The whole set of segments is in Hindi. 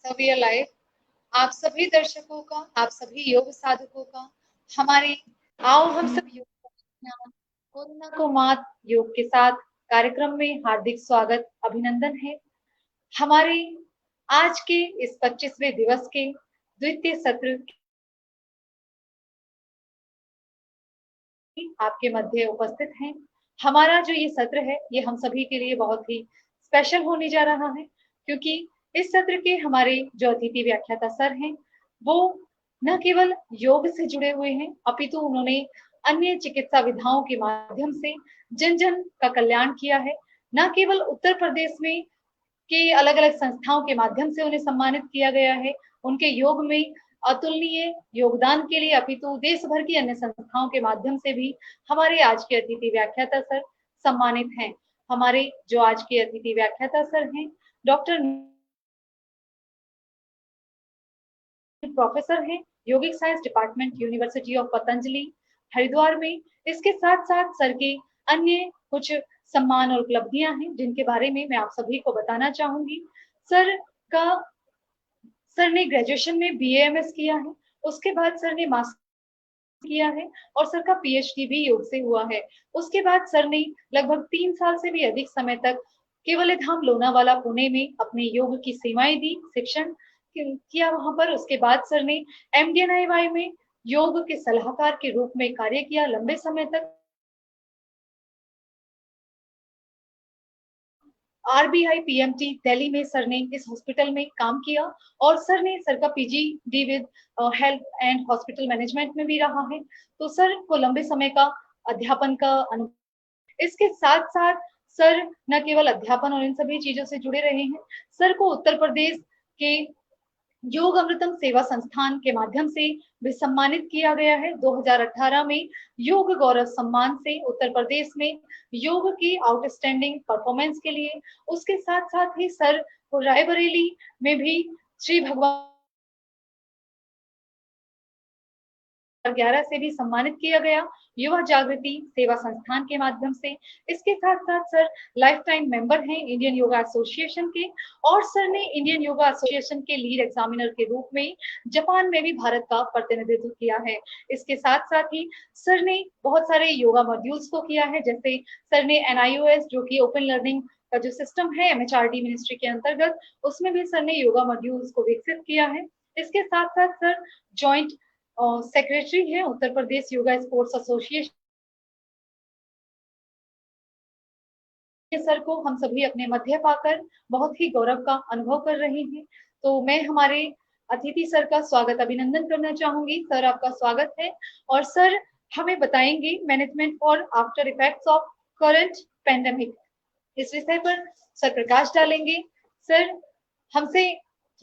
सभी अलाइव। आप सभी दर्शकों का, आप सभी योग साधकों का हमारे आओ हम सब योग कोरोना को मात योग के साथ कार्यक्रम में हार्दिक स्वागत अभिनंदन है। हमारे आज के इस 25वें दिवस के द्वितीय सत्र आपके मध्य उपस्थित हैं। हमारा जो ये सत्र है ये हम सभी के लिए बहुत ही स्पेशल होने जा रहा है, क्योंकि इस सत्र के हमारे जो अतिथि व्याख्याता सर हैं वो न केवल योग से जुड़े हुए हैं अपितु उन्होंने अन्य चिकित्सा विधाओं के माध्यम से जन जन का कल्याण किया है। न केवल उत्तर प्रदेश में के अलग अलग संस्थाओं के माध्यम से उन्हें सम्मानित किया गया है उनके योग में अतुलनीय योगदान के लिए, अपितु देश भर की अन्य संस्थाओं के माध्यम से भी हमारे आज के अतिथि व्याख्याता सर सम्मानित हैं। हमारे जो आज के अतिथि व्याख्याता सर हैं डॉक्टर प्रोफेसर हैं योगिक science department university of Patanjali Haridwar में। इसके साथ साथ सर के अन्य कुछ सम्मान और उपलब्धियां हैं जिनके बारे में मैं आप सभी को बताना चाहूंगी। सर का सर ने ग्रेजुएशन में बीएएमएस किया है, उसके बाद सर ने मास्टर किया है और सर का पीएचडी भी योग से हुआ है। उसके बाद सर ने लगभग 3 साल से भी अधिक समय तक केवल धाम लोनावाला पुणे में अपने योग की सेवाएं दी, शिक्षण किया वहां पर। उसके बाद सर ने एमडीएनआईवाई में योग के सलाहकार के रूप में कार्य किया लंबे समय तक। आरबीआई पीएमटी दिल्ली में सर ने इस हॉस्पिटल में काम किया और सर का PGD with health and hospital management में भी रहा है। तो सर को लंबे समय का अध्यापन का अनुभव। इसके साथ साथ सर न केवल अध्यापन और इन सभी चीजों से जुड़े रहे हैं, सर को उत्तर प्रदेश के योग अमृतम सेवा संस्थान के माध्यम से भी सम्मानित किया गया है। 2018 में योग गौरव सम्मान से उत्तर प्रदेश में योग की आउटस्टैंडिंग परफॉर्मेंस के लिए। उसके साथ साथ ही सर को रायबरेली में भी श्री भगवान 11 से भी सम्मानित किया गया युवा जागृति सेवा संस्थान के माध्यम से। इसके साथ साथ सर लाइफ टाइम मेंबर हैं इंडियन योगा एसोसिएशन के और सर ने इंडियन योगा एसोसिएशन के लीड एग्जामिनर के रूप में जापान में भी भारत का प्रतिनिधित्व किया है। इसके साथ साथ ही सर ने बहुत सारे योगा मॉड्यूल्स को किया है, जैसे सर ने एनआईओएस जो कि ओपन लर्निंग का जो सिस्टम है एमएचआरडी मिनिस्ट्री के अंतर्गत, उसमें भी सर ने योगा मॉड्यूल्स को विकसित किया है। इसके साथ साथ सर ज्वाइंट सेक्रेटरी है Uttar Pradesh yoga sports association. Sir को हम सभी अपने मध्य पाकर बहुत ही गौरव का अनुभव कर रहे हैं। तो मैं हमारे अतिथि सर का स्वागत अभिनंदन करना चाहूंगी। सर आपका स्वागत है और सर हमें बताएंगे management for after effects of current pandemic, इस विषय पर सर प्रकाश डालेंगे। सर हमसे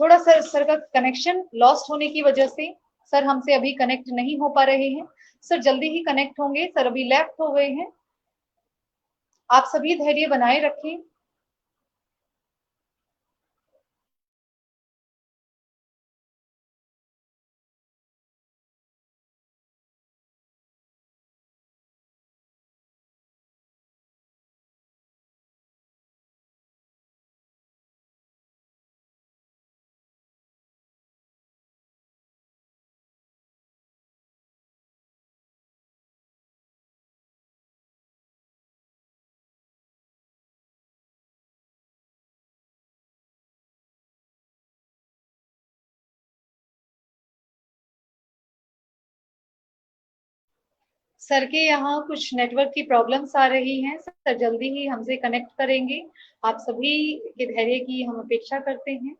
थोड़ा सर का कनेक्शन लॉस्ट होने की वजह से सर हमसे अभी कनेक्ट नहीं हो पा रहे हैं। सर जल्दी ही कनेक्ट होंगे, सर अभी लेफ्ट हो गए हैं। आप सभी धैर्य बनाए रखें। सर के यहाँ कुछ नेटवर्क की प्रॉब्लम्स आ रही हैं, सर जल्दी ही हमसे कनेक्ट करेंगे। आप सभी के धैर्य की हम अपेक्षा करते हैं।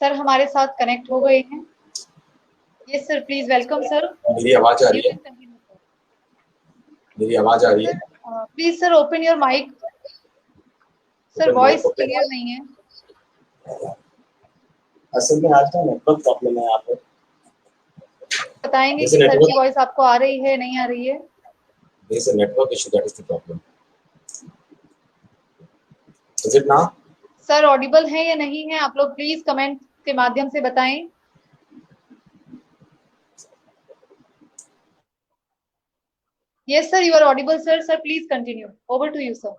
सर हमारे साथ कनेक्ट हो गए हैं। Yes sir, please welcome sir. मेरी आवाज आ रही है? मेरी आवाज आ रही है? Please sir open your mic. Sir voice clear नहीं है। असल में आज का नेटवर्क प्रॉब्लम है यहाँ पे। बताएंगे कि सर की वॉइस आपको आ रही है नहीं आ रही है? There is a network issue, that is the problem. Is it now? Sir Audible है या नहीं है, आप लोग प्लीज कमेंट के माध्यम से बताएं। Yes sir, you are audible sir. Sir please continue, over to you sir.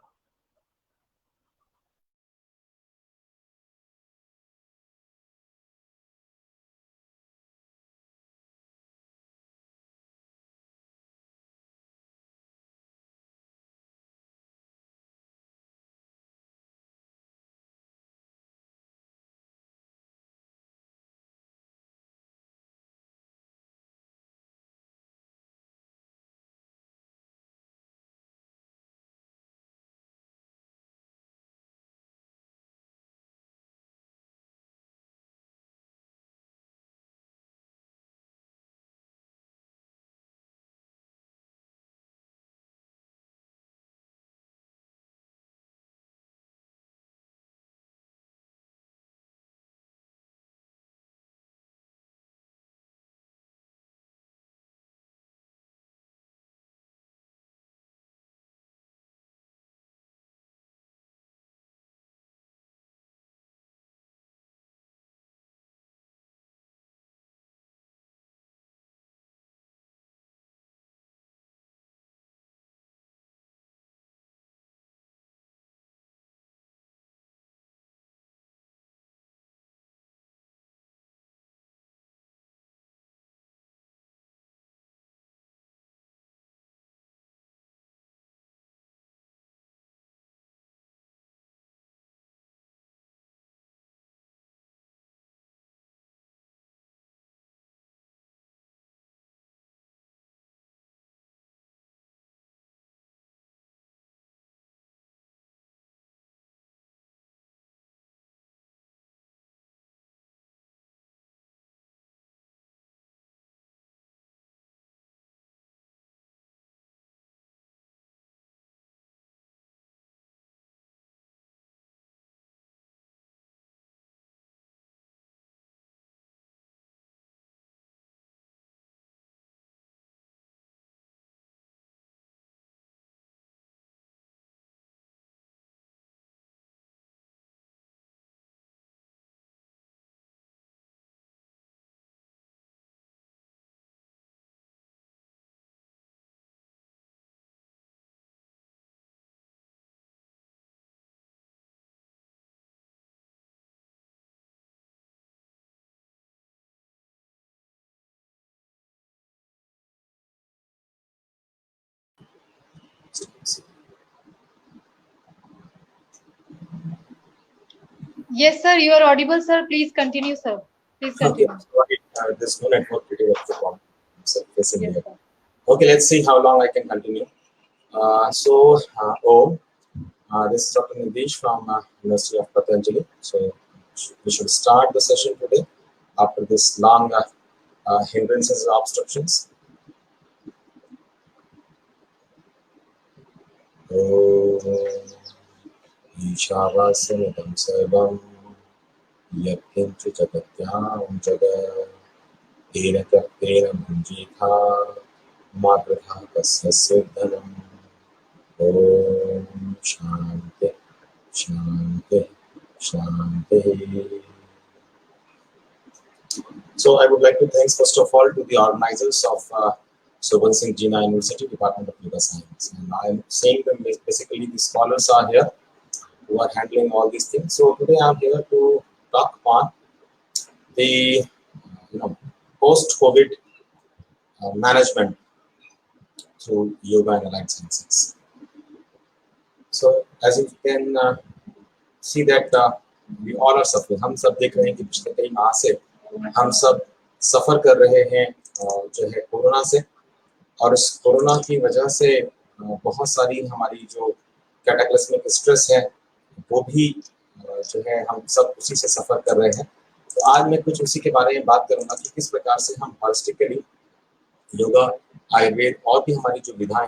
Yes, sir, you are audible, sir. Please continue, sir. Please continue. Okay, sorry, there's no network pretty much the problem. Yes, here. Okay, let's see how long I can continue. This is Dr. Nidesh from University of Patanjali. So we should start the session today after this long hindrances and obstructions. Ishavasyanidam sarvam yakinchu jagatyam jagat tena kartena bhunjitha madratha tasya siddhanam. Om Shanti Shanti Shanti. So I would like to thank first of all to the organizers of Sobhan Singh Jina University Department of Yoga Science, and I am saying them basically the scholars are here who are handling all these things. So today I am here to talk on the post-COVID management through yoga and allied sciences. So as you can see that we all are suffering. हम सब देख रहे हैं कि पिछले कई माह से हम सब सफर कर रहे हैं जो है कोरोना से, और इस कोरोना की वजह से बहुत सारी हमारी जो कैटाक्लिस्मिक स्ट्रेस है वो भी जो है हम सब उसी से सफर कर रहे हैं। तो आज मैं कुछ उसी के बारे में बात करूंगा कि किस प्रकार से हम हॉलिस्टिकली योगा, आयुर्वेद और भी हमारी जो विधाएं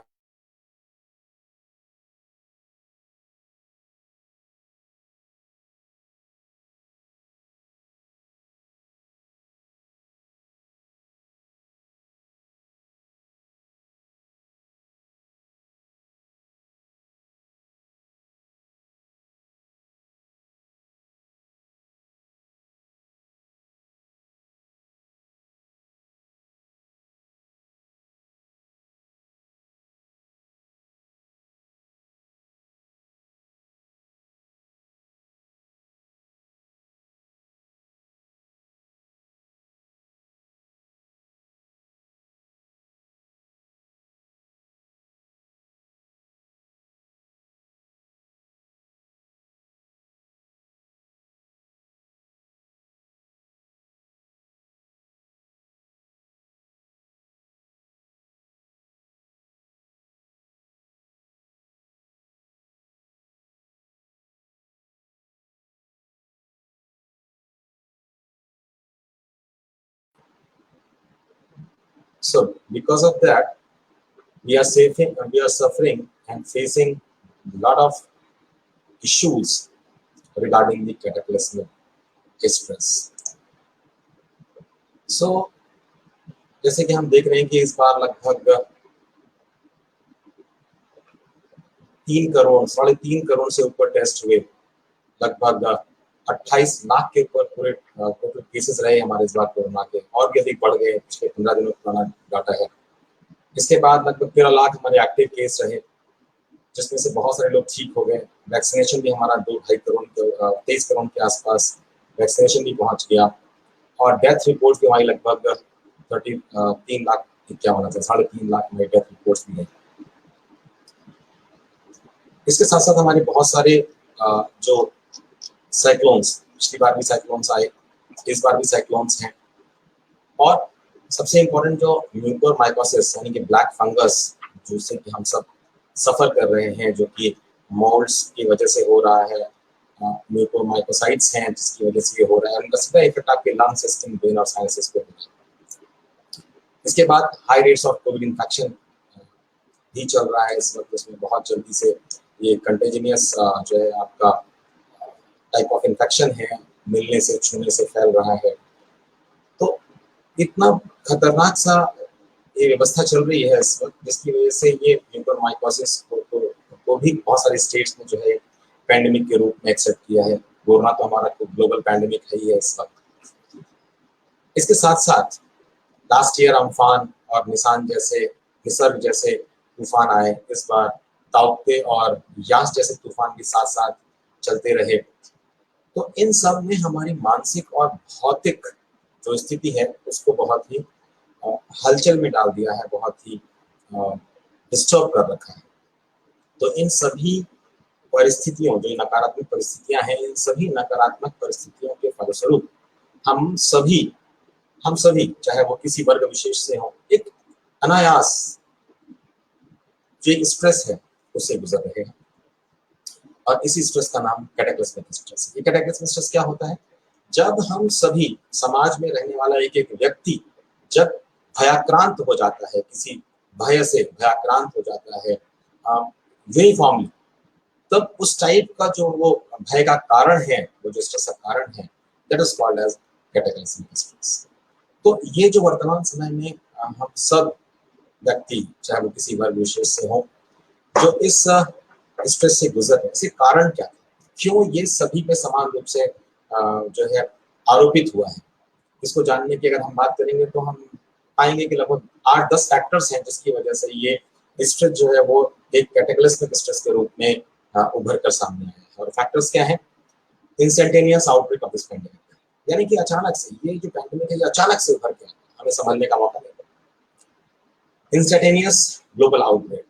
So because of that, we are suffering and facing a lot of issues regarding the cataclysmic stress. So जैसे कि हम देख रहे हैं कि इस बार लगभग 3.5 करोड़ से ऊपर टेस्ट हुए, लगभग 28 लाख के ऊपर पूरे टोटल केसेस रहे हमारे इस बार कोरोना के, और भी अधिक बढ़ गए, पिछले 15 दिनों पुराना डाटा है। इसके बाद लगभग 13 लाख हमारे एक्टिव केस रहे, जिसमें से बहुत सारे लोग ठीक हो गए। वैक्सीनेशन भी हमारा 2-2.5 करोड़ 23 करोड़ के आसपास वैक्सीनेशन भी पहुंच गया, और डेथ रिपोर्ट भी हमारी लगभग 3 लाख क्या होना चाहिए, 3.5 लाख में डेथ रिपोर्ट्स भी हैं। इसके साथ साथ हमारे बहुत सारे जो साइक्लोन्स, पिछली बार भी साइक्लोन्स आए, इस बार भी साइक्लोन्स हैं, और सबसे इम्पोर्टेंट जो म्यूकोरमाइकोसिस यानी कि ब्लैक फंगस, जिससे कि हम सब सफर कर रहे हैं, जो कि मोल्ड्स की वजह से हो रहा है, म्यूकोरमाइकोसाइट्स हैं जिसकी वजह से ये हो रहा है, उनका सीधा इफेक्ट आपके लंग्स, स्किन, ब्रेन और साइनसेस पे हो रहा है। इसके बाद high rates of Covid infection भी चल रहा है इस वक्त, उसमें बहुत जल्दी से ये कंटेजिनियस जो है आपका टाइप ऑफ इन्फेक्शन है, मिलने से, छूने से फैल रहा है। तो इतना खतरनाक सा ये व्यवस्था चल रही है इस वक्त, जिसकी वजह से ये म्यूकोरमाइकोसिस को भी बहुत सारे स्टेट्स में जो है पैंडेमिक के रूप में एक्सेप्ट किया है। कोरोना तो हमारा ग्लोबल पैंडेमिक है ही है इस वक्त। इसके साथ साथ लास्ट ईयर अम्फान और निसर्ग जैसे तूफान आए, इस बार ताउते और यास जैसे तूफान भी साथ साथ चलते रहे। तो इन सब ने हमारी मानसिक और भौतिक जो स्थिति है उसको बहुत ही हलचल में डाल दिया है, बहुत ही डिस्टर्ब कर रखा है। तो इन सभी परिस्थितियों, जो नकारात्मक परिस्थितियां हैं, इन सभी नकारात्मक परिस्थितियों के फलस्वरूप हम सभी चाहे वो किसी वर्ग विशेष से हो, एक अनायास जो एक स्ट्रेस है उससे गुजर रहे हैं, और इसी स्ट्रेस का नाम कैटाक्लिस्मिक स्ट्रेस है। ये कैटाक्लिस्मिक स्ट्रेस क्या होता है? जब हम सभी समाज में रहने वाला एक एक व्यक्ति जब भयाक्रांत हो जाता है, किसी भय से भयाक्रांत हो जाता है यूनिफॉर्मली, तब उस टाइप का जो वो भय का कारण है, वो जो स्ट्रेस का कारण है, that is called as cataclysmic stress. तो ये जो वर्तमान समय में हम सब व्यक्ति, चाहे वो किसी वर्ग विशेष से हो, जो इस स्ट्रेस से गुजर रहे, इसके कारण क्या है, क्यों ये सभी पे समान रूप से जो है आरोपित हुआ है, इसको जानने की अगर हम बात करेंगे तो हम पाएंगे कि लगभग 8-10 फैक्टर्स हैं जिसकी वजह से ये स्ट्रेस जो है वो एक कैटाक्लिस्मिक स्ट्रेस के रूप में उभर कर सामने आया है। और फैक्टर्स क्या है? Instantaneous outbreak of this pandemic, यानी कि अचानक से ये जो पैंडेमिक है, ये अचानक से उभर के हमें समझने का मौका देता है। इंस्टेंटेनियस ग्लोबल आउटब्रेक,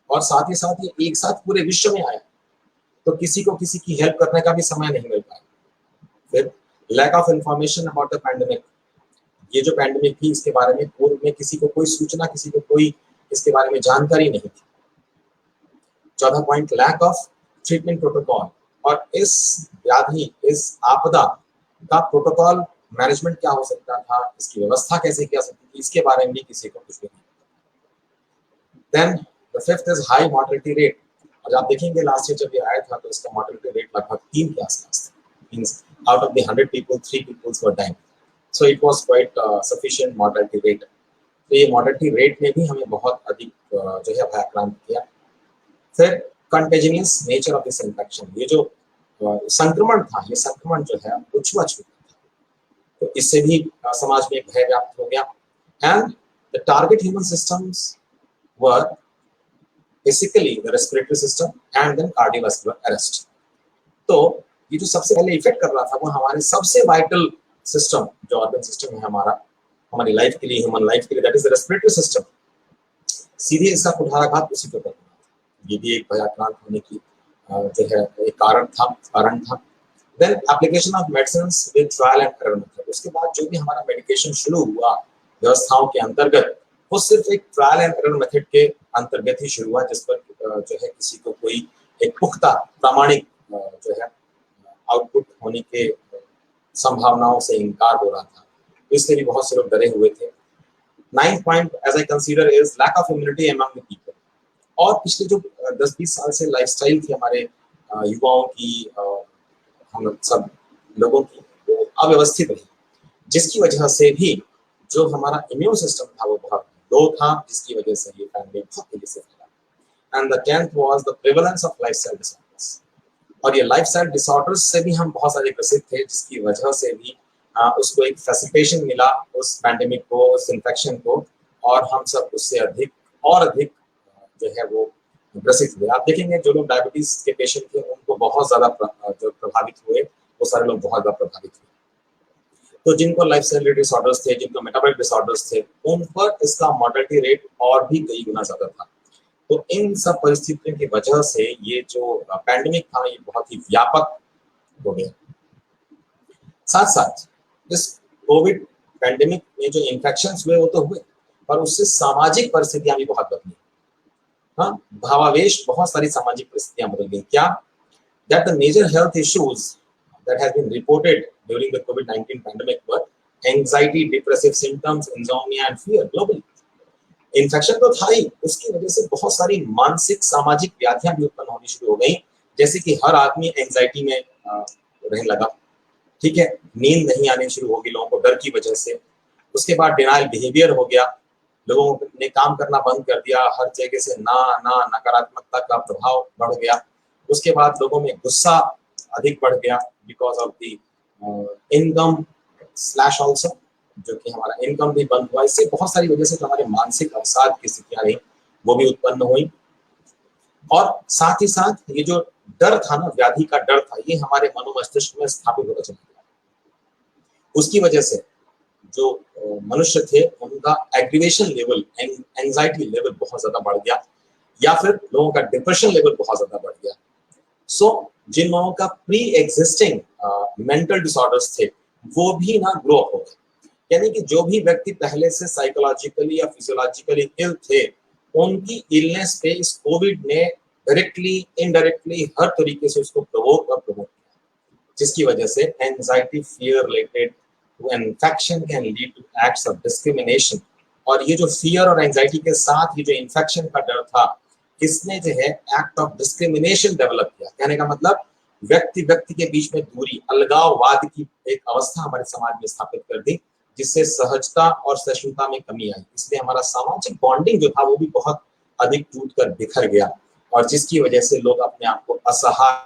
और साथ ही साथ ये एक साथ पूरे विश्व में आया, तो किसी को किसी की हेल्प करने का भी समय नहीं मिल पाया। फिर lack of information about the pandemic, ये जो पैंडेमिक थी इसके बारे में पूर्व में किसी को कोई सूचना, किसी को कोई इसके बारे में जानकारी नहीं थी। चौथा point, lack of treatment protocol, और इस व्याधि, इस आपदा का प्रोटोकॉल मैनेजमेंट क्या हो सकता था, इसकी व्यवस्था कैसे की जा सकती थी, इसके बारे में भी किसी को कुछ भी नहीं। Then the fifth is high mortality rate. और आप देखेंगे लास्ट ईयर जब ये आया था तो इसका मॉर्टेलिटी रेट लगभग 3 के आसपास था, means out of the 100 people 3 peoples were dying, so it was quite sufficient mortality rate. तो ये मॉर्टेलिटी रेट ने भी हमें बहुत अधिक जो है भयाक्रांत किया। फिर कंटेजिनियस नेचर ऑफ दिस इन्फेक्शन, ये जो संक्रमण था, ये संक्रमण जो है वो छुआछूत, तो इससे भी समाज में भय व्याप्त हो गया। And the target human systems were basically the respiratory system and then cardiovascular arrest. तो ये जो सबसे पहले इफेक्ट कर रहा था वो हमारे सबसे वाइटल सिस्टम, जो ऑर्गन सिस्टम है हमारा, हमारी लाइफ के लिए, ह्यूमन लाइफ के लिए, that is the respiratory system. सीधे इसका कुठाराघात उसी पे करना, ये भी एक भयाक्रांत होने की जो है एक कारण था। Then application of medicines with trial and error method. उसके बाद जो भी हमारा मेडिकेशन शुरू हुआ व्यवस्थाओं के अंतर्गत, वो सिर्फ एक ट्रायल एंड एरर मेथड के अंतर्गत ही शुरू हुआ, जिस पर जो है किसी को कोई एक पुख्ता प्रामाणिक जो है आउटपुट होने के संभावनाओं से इनकार हो रहा था, इसलिए भी बहुत से लोग डरे हुए थे। 9th point as I consider is lack of immunity among the people। और पिछले जो 10-20 साल से लाइफस्टाइल थी हमारे युवाओं की, हम सब लोगों की, वो अव्यवस्थित रही, जिसकी वजह से भी जो हमारा इम्यून सिस्टम था वो बहुत लो था, जिसकी वजह से ये पैंडेमिक बहुत तेजी से फैला। And the 10th was the prevalence of lifestyle disorders. और ये लाइफस्टाइल डिसऑर्डर्स से भी हम बहुत सारे ग्रसित थे, जिसकी वजह से भी उसको एक फैसिलिटेशन मिला, उस पैंडेमिक को, उस इन्फेक्शन को, और हम सब उससे अधिक और अधिक जो है वो ग्रसित हुए। आप देखेंगे जो लोग डायबिटीज के पेशेंट थे उनको बहुत ज्यादा जो प्रभावित हुए, वो सारे लोग बहुत ज्यादा प्रभावित हुए। तो जिनको लाइफस्टाइल डिसऑर्डर्स थे, जिनको मेटाबॉलिक डिसऑर्डर्स थे, उन पर इसका मॉर्टेलिटी रेट और भी कई गुना ज्यादा था। तो इन सब परिस्थितियों की वजह से ये जो पैंडेमिक था ये बहुत ही व्यापक हो गया। साथ साथ इस कोविड पैंडेमिक में जो इन्फेक्शंस हुए वो तो हुए, पर उससे सामाजिक परिस्थितियां भी बहुत बदली। हाँ, भावावेश, बहुत सारी सामाजिक परिस्थितियां बदल गई। क्या? That the major health issues that has been reported during the कोविड-19 pandemic were anxiety, depressive symptoms, insomnia and fear globally. Infection तो था ही, उसकी वजह से बहुत सारी मानसिक सामाजिक व्याधियां भी उत्पन्न होनी शुरू हो गई, जैसे कि हर आदमी एंजाइटी में रहने लगा, ठीक है, नींद नहीं आने शुरू होगी लोगों को डर की वजह से। उसके बाद डिनायल बिहेवियर हो गया, लोगों ने काम करना बंद कर दिया, हर जगह से ना ना नकारात्मकता का प्रभाव बढ़ गया। उसके बाद लोगों में गुस्सा अधिक बढ़ गया because of the income slash also, जो कि हमारा इनकम भी बंद हुआ। इससे बहुत सारी वजह से जो हमारे मानसिक अवसाद की स्थितियां रही वो भी उत्पन्न हुई। और साथ ही साथ ये जो डर था ना, व्याधि का डर था, ये हमारे मनोमस्तिष्क में स्थापित होता चला गया। उसकी वजह से जो मनुष्य थे उनका एग्रीवेशन लेवल, एंजाइटी लेवल बहुत ज्यादा बढ़ गया, या फिर लोगों का डिप्रेशन लेवल बहुत ज्यादा बढ़ गया। सो जिन लोगों का प्री एग्जिस्टिंग मेंटल डिसऑर्डर्स थे वो भी ना ग्रो अप हो गए, यानी कि जो भी व्यक्ति पहले से साइकोलॉजिकली या फिजियोलॉजिकली इल थे, उनकी इलनेस पे इस कोविड ने डायरेक्टली इनडायरेक्टली हर तरीके से उसको प्रवोक किया, जिसकी वजह से anxiety, fear related to infection can lead to acts of discrimination. और ये जो फियर और एंजाइटी के साथ ही जो इन्फेक्शन का डर था, इसने जो है एक्ट ऑफ डिस्क्रिमिनेशन डेवलप किया। कहने का मतलब व्यक्ति व्यक्ति के बीच में दूरी, अलगाववाद की एक अवस्था हमारे समाज में स्थापित कर दी, जिससे सहजता और सहिष्णुता में कमी आई। इसलिए हमारा सामाजिक बॉन्डिंग जो था वो भी बहुत अधिक टूट कर बिखर गया, और जिसकी वजह से लोग अपने आप को असहाय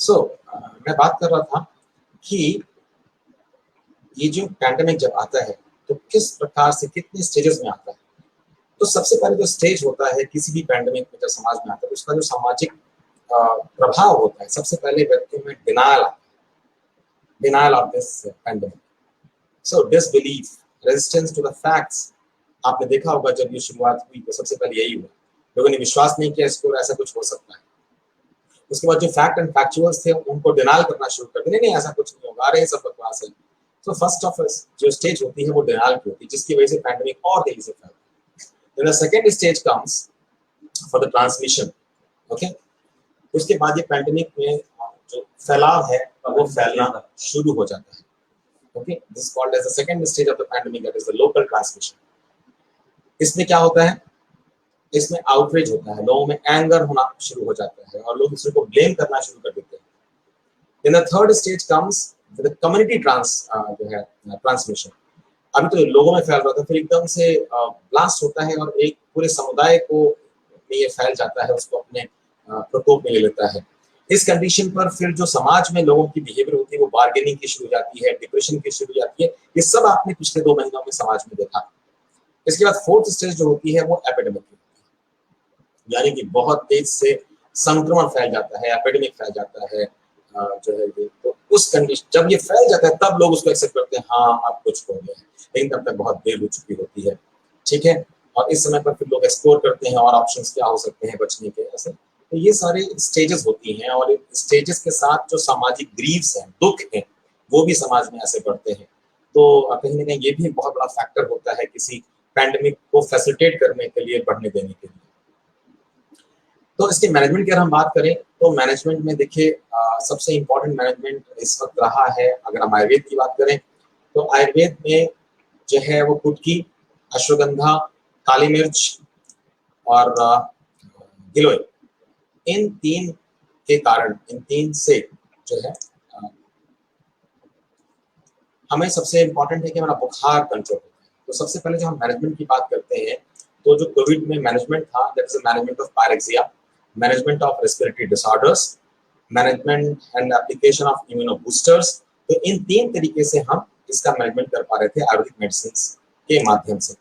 सो मैं बात कर रहा था कि ये जो पैंडेमिक जब आता है तो किस प्रकार से कितने स्टेजेस में आता है। तो सबसे पहले जो स्टेज होता है किसी भी पैंडेमिक में जब समाज में आता है तो उसका जो सामाजिक प्रभाव होता है, सबसे पहले व्यक्ति में denial of this pandemic. So disbelief, resistance to the facts. आपने देखा होगा जब ये शुरुआत हुई तो सबसे पहले यही हुआ, लोगों ने विश्वास नहीं किया इसको ऐसा कुछ हो सकता है। उसके बाद जो फैक्ट एंड फैक्चुअल्स थे उनको डिनायल करना शुरू कर दिया, नहीं ऐसा कुछ नहीं होगा, अरे सब बकवास है। तो फर्स्ट ऑफ जो स्टेज होती है वो डिनायल की होती है, जिसकी वजह से पैंडेमिक और तेजी से फैलता है। Then the second stage comes for the transmission. Okay, उसके बाद ये पैंडेमिक में जो फैलाव है वो फैलना शुरू हो जाता है। Okay, this is called as the second stage of the pandemic, that is the local transmission. इसमें क्या होता है, इसमें आउटरीच होता है, लोगों में एंगर होना शुरू हो जाता है और लोग दूसरे को ब्लेम करना शुरू कर देते हैं। Then the third stage comes with community transmission. अभी तो लोगों में फैल रहा था, फिर एकदम से ब्लास्ट होता है और एक पूरे समुदाय को ये फैल जाता है, उसको अपने प्रकोप में ले लेता है। इस कंडीशन पर फिर जो समाज में लोगों की बिहेवियर होती है वो बार्गेनिंग की शुरू हो जाती है, डिप्रेशन की शुरू हो जाती है। ये सब आपने पिछले 2 महीनों में समाज में देखा। इसके बाद फोर्थ स्टेज जो होती है वो एपिडेमिक की, यानी कि बहुत तेज से संक्रमण फैल जाता है, एपिडेमिक फैल जाता है जो है ये। तो उस कंडीशन जब ये फैल जाता है तब लोग उसको एक्सेप्ट करते हैं, हाँ अब कुछ हो गया है, लेकिन तब तक बहुत देर हो चुकी होती है। ठीक है, और इस समय पर फिर लोग एक्सप्लोर करते हैं और ऑप्शंस क्या हो सकते हैं बचने के, ऐसे। तो ये सारे स्टेजेस होती हैं और स्टेजेस के साथ जो सामाजिक ग्रीव्स हैं, दुख हैं, वो भी समाज में ऐसे बढ़ते हैं। तो कहीं ना कहीं ये भी बहुत बड़ा फैक्टर होता है किसी पैंडेमिक को फैसिलिटेट करने के लिए, बढ़ने देने के लिए। तो इसके मैनेजमेंट की अगर हम बात करें तो मैनेजमेंट में देखिए सबसे इम्पोर्टेंट मैनेजमेंट इस वक्त रहा है, अगर हम आयुर्वेद की बात करें तो आयुर्वेद में जो है वो कुटकी, अश्वगंधा, काली मिर्च और गिलोय, इन 3 के कारण, इन 3 से जो है हमें सबसे इम्पोर्टेंट है कि हमारा बुखार कंट्रोल होता है। तो सबसे पहले जो हम मैनेजमेंट की बात करते हैं तो जो कोविड में मैनेजमेंट था, that is management of pyrexia, management of respiratory disorders, management and application of immuno boosters. तो इन 3 तरीके से हम इसका मैनेजमेंट कर पा रहे थे आयुर्वेदिक मेडिसिन के माध्यम से।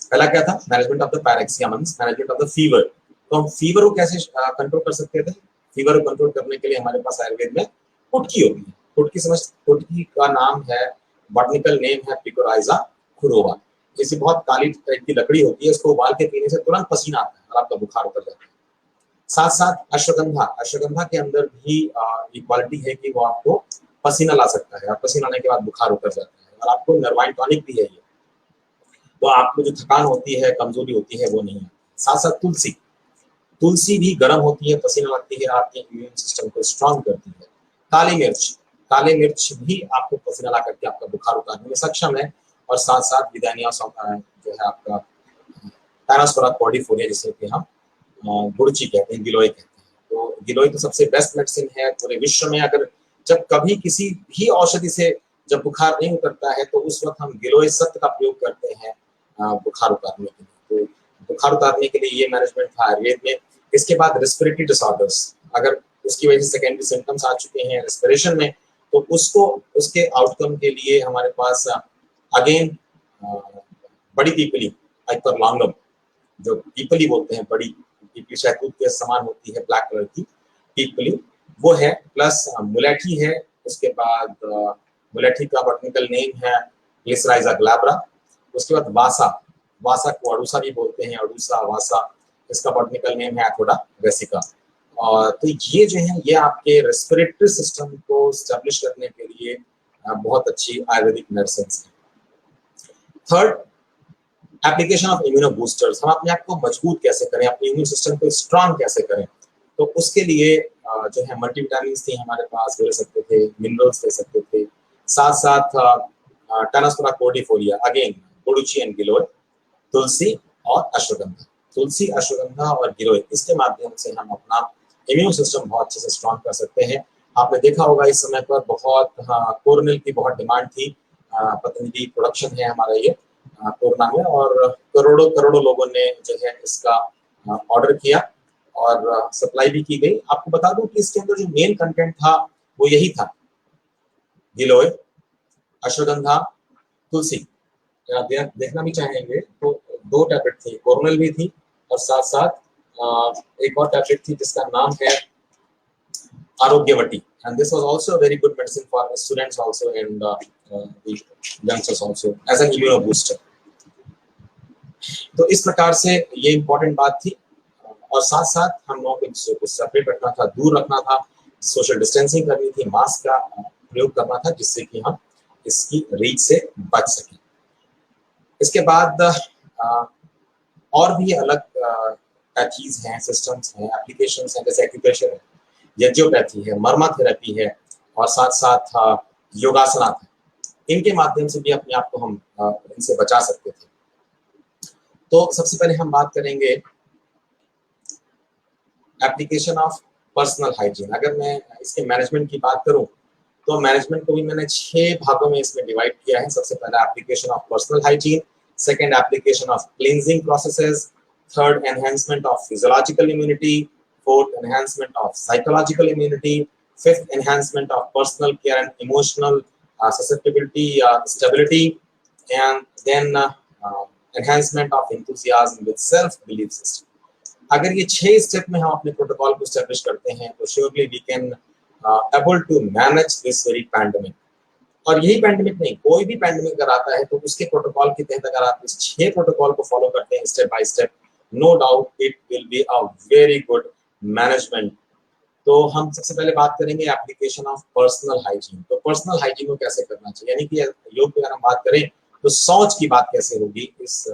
पहला क्या था, management of the pyrexia means management of the fever. तो हम फीवर को कैसे कंट्रोल कर सकते थे, फीवर को कंट्रोल करने के लिए हमारे पास आयुर्वेद में कुटकी होती है। कुटकी समझ, कुटकी का नाम है, बॉटनिकल नेम है पिकोराइजा खुरोवा। जैसे बहुत काली टाइप की लकड़ी होती है, उसको उबाल के पीने से तुरंत पसीना आता है और आपका बुखार उतर जाता है। साथ साथ अश्वगंधा, अश्वगंधा के अंदर भी ये क्वालिटी है कि वो आपको पसीना ला सकता है और पसीना आने के बाद बुखार उतर जाता है, और आपको नर्वाइन टॉनिक भी है ये, तो आपको जो थकान होती है, कमजोरी होती है, वो नहीं है। साथ साथ तुलसी, तुलसी भी गर्म होती है, पसीना लगती है, आपके इम्यून सिस्टम को स्ट्रांग करती है। काली मिर्च, काली मिर्च भी आपको पसीना ला करके आपका बुखार उतारने में सक्षम है। और साथ साथ विदानिया जो है आपका पैरास्पोरा कॉर्डिफोलिया, जिसे कि हम गुड़ची कहते हैं, गिलोय कहते हैं। तो गिलोय तो सबसे बेस्ट मेडिसिन है पूरे विश्व में। अगर जब कभी किसी भी औषधि से जब बुखार नहीं उतरता है तो उस वक्त हम गिलोय सत्व का प्रयोग करते हैं बुखार उतारने के लिए। तो बुखार उतारने के लिए ये मैनेजमेंट था आयुर्वेद में। इसके बाद रेस्पिरेटरी डिसऑर्डर्स, अगर उसकी वजह से सेकेंडरी सिम्टम्स आ चुके हैं रेस्पिरेशन में, तो उसको, उसके आउटकम के लिए हमारे पास अगेन बड़ी पीपली, हाइपरलॉन्गम, जो पीपली बोलते हैं, बड़ी पीपली शहतूत के समान होती है, ब्लैक कलर की पीपली, वो है। प्लस मुलेठी है। उसके बाद मुलेठी का बॉटनिकल नेम है ग्लिसराइजा ग्लैब्रा। उसके बाद वासा, वासा को अडूसा भी बोलते हैं, अडूसा, वासा, इसका बॉटनिकल नेम है एथोडा वेसिका। और तो ये जो है ये आपके रेस्पिरेटरी सिस्टम को स्टैब्लिश करने के लिए बहुत अच्छी आयुर्वेदिक मेडिसिन है। Third, application of immuno boosters, हम अपने आप को मजबूत कैसे करें, अपने इम्यून सिस्टम को स्ट्रांग कैसे करें। तो उसके लिए जो है मल्टीविटामिन थी हमारे पास, ले सकते थे, मिनरल्स ले सकते थे। साथ साथ टैनास्पोरा कॉर्डिफोलिया, अगेन गुड़ची एंड गिलोय, तुलसी और अश्वगंधा। तुलसी, अश्वगंधा और गिलोय, इसके माध्यम से हम अपना इम्यून सिस्टम बहुत अच्छे से स्ट्रांग कर सकते हैं। आपने देखा होगा इस समय पर बहुत कोरोनिल की बहुत डिमांड थी, प्रतिनिधि प्रोडक्शन है हमारा ये कोरोना में, और करोड़ों करोड़ों लोगों ने जो है इसका ऑर्डर किया और सप्लाई भी की गई। आपको बता दूं कि इसके अंदर जो मेन कंटेंट था वो यही था, गिलोय, अश्वगंधा, तुलसी। आप देखना भी चाहेंगे तो 2 टैबलेट थी, कोरोनल भी थी और साथ साथ एक और टैबलेट थी जिसका नाम है आरोग्यवटी, and this was also a very good medicine for students also and the youngsters also as an immuno booster। तो इस प्रकार से ये इम्पोर्टेंट बात थी और साथ साथ हम लोगों को एक दूसरे को सेपरेट रखना था, दूर रखना था, सोशल डिस्टेंसिंग करनी थी, मास्क का प्रयोग करना था जिससे कि हम इसकी रीच से बच सकें। इसके बाद और भी अलग पैथीज हैं, सिस्टम्स हैं, एप्लीकेशंस हैं, जैसे एक्यूप्रेशर है, यज्ञोपैथी है, मर्मा थेरेपी है और साथ साथ योगासनात है। इनके माध्यम से भी अपने आप को हम इनसे बचा सकते थे। तो सबसे पहले हम बात करेंगे एप्लीकेशन ऑफ पर्सनल हाइजीन। अगर मैं इसके मैनेजमेंट की बात करूं तो मैनेजमेंट को भी मैंने 6 भागों में इसमें डिवाइड किया है। सबसे पहला application of personal hygiene, second application of cleansing processes, third enhancement of physiological immunity, fourth enhancement of psychological immunity, fifth enhancement of personal care and emotional susceptibility stability, and then enhancement of enthusiasm with self belief system। अगर ये 6 स्टेप में हम अपने प्रोटोकॉल को एस्टैब्लिश करते हैं तो surely we can able to manage this very pandemic. और यही पैंडेमिक नहीं, कोई भी पैंडेमिक अगर आता है तो उसके प्रोटोकॉल के तहत अगर आप इस 6 प्रोटोकॉल को फॉलो करते हैं step by step, no doubt it will be a very good management. तो हम सबसे पहले बात करेंगे एप्लीकेशन ऑफ पर्सनल हाइजीन। तो पर्सनल हाइजीन को कैसे करना चाहिए, यानी कि योग की अगर हम बात करें तो शौच की बात कैसे होगी इस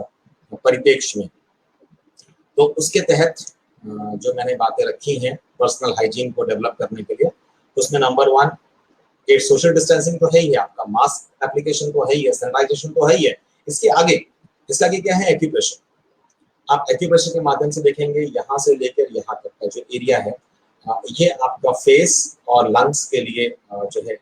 परिप्रेक्ष्य में। तो उसके तहत जो मैंने बातें रखी हैं पर्सनल हाइजीन को डेवलप करने के लिए, उसमें नंबर 1 ये सोशल डिस्टेंसिंग तो है ही है, आपका मास्क एप्लीकेशन तो है ही है, सैनिटाइजेशन तो है ही है। इसके आगे क्या है, एक्यूप्रेशर। आप एक्यूप्रेशर के माध्यम से देखेंगे यहाँ से लेकर यहाँ तक का जो एरिया है ये आपका फेस और लंग्स के लिए जो है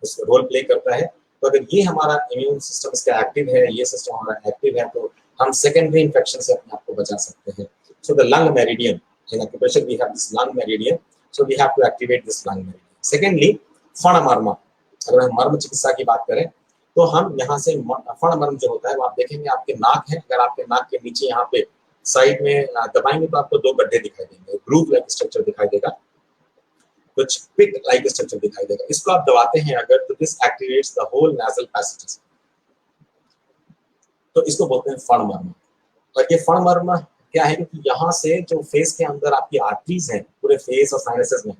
उसका रोल प्ले करता है। तो अगर ये हमारा इम्यून सिस्टम इसका एक्टिव है, ये सिस्टम हमारा एक्टिव है, तो हम सेकेंडरी इन्फेक्शन से अपने आप को बचा सकते हैं। So the lung meridian in acupressure we have this lung meridian, so we have to activate this lung meridian. Secondly फणमर्म, अगर हम मर्म चिकित्सा की बात करें तो हम यहाँ से फणमर्म जो होता है वो आप देखेंगे आपके नाक है, अगर आपके नाक के नीचे यहाँ पे साइड में दबाएंगे तो आपको 2 गड्ढे दिखाई देंगे, ग्रूव लाइक स्ट्रक्चर दिखाई देगा, कुछ पिक लाइक स्ट्रक्चर दिखाई देगा। इसको आप दबाते हैं अगर तो this activates the whole nasal passages, तो इसको बोलते हैं फणमर्म। और ये फणमर्म क्या है कि यहाँ से जो फेस के अंदर आपकी आर्टरीज हैं पूरे फेस और साइनसेस में,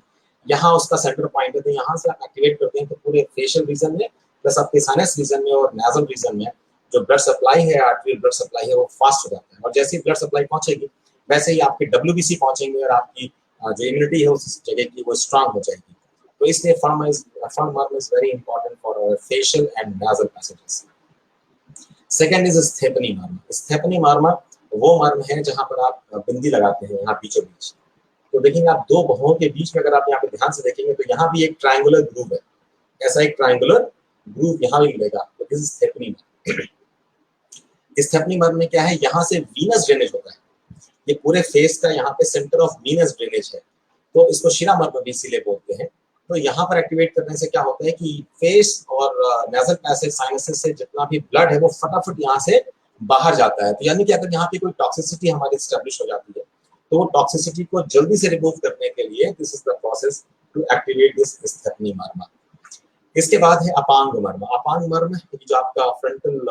यहाँ उसका सेंटर पॉइंट है, तो यहाँ से आप एक्टिवेट करते हैं तो पूरे फेशियल रीजन में प्लस आपके साइनस रीजन में और नासल रीजन में जो ब्लड सप्लाई है, आर्टरियल ब्लड सप्लाई है, वो फास्ट हो जाता है। और जैसे ही ब्लड सप्लाई पहुंचेगी वैसे ही आपके WBC पहुंचेंगे और आपकी जो इम्यूनिटी है उस जगह की वो स्ट्रांग हो जाएगी। तो इसलिए फणमर्म is very important for our facial and nasal passages. Second is स्थेपनी मर्म। स्थेपनी मर्म वो मर्म है जहां पर आप बिंदी लगाते हैं यहाँ बीचों बीच। तो देखेंगे आप 2 भवों के बीच में अगर आप यहाँ पे ध्यान से देखेंगे तो यहाँ भी एक ट्रायंगुलर ग्रूव है, ऐसा एक ट्रायंगुलर ग्रूव यहाँ भी मिलेगा। तो दिस इज स्थेपनी मर्म। स्थेपनी मर्म में क्या है, यहाँ से वीनस ड्रेनेज होता है, ये पूरे फेस का यहाँ पे सेंटर ऑफ वीनस ड्रेनेज है, तो इसको शिरा मर्म भी इसीलिए बोलते हैं। तो यहाँ पर एक्टिवेट करने से क्या होता है कि फेस और नेजल पैसेज साइनसेस से जितना भी ब्लड है वो फटाफट यहाँ से बाहर जाता है। तो यानी कि अगर यहाँ पे कोई टॉक्सिसिटी हमारी एस्टेब्लिश हो जाती है तो वो टॉक्सिसिटी को जल्दी से रिमूव करने के लिए this is the process to activate this स्थेपनी मर्म। इसके बाद है अपांग मर्म। अपांग मर्म जो आपका फ्रंटल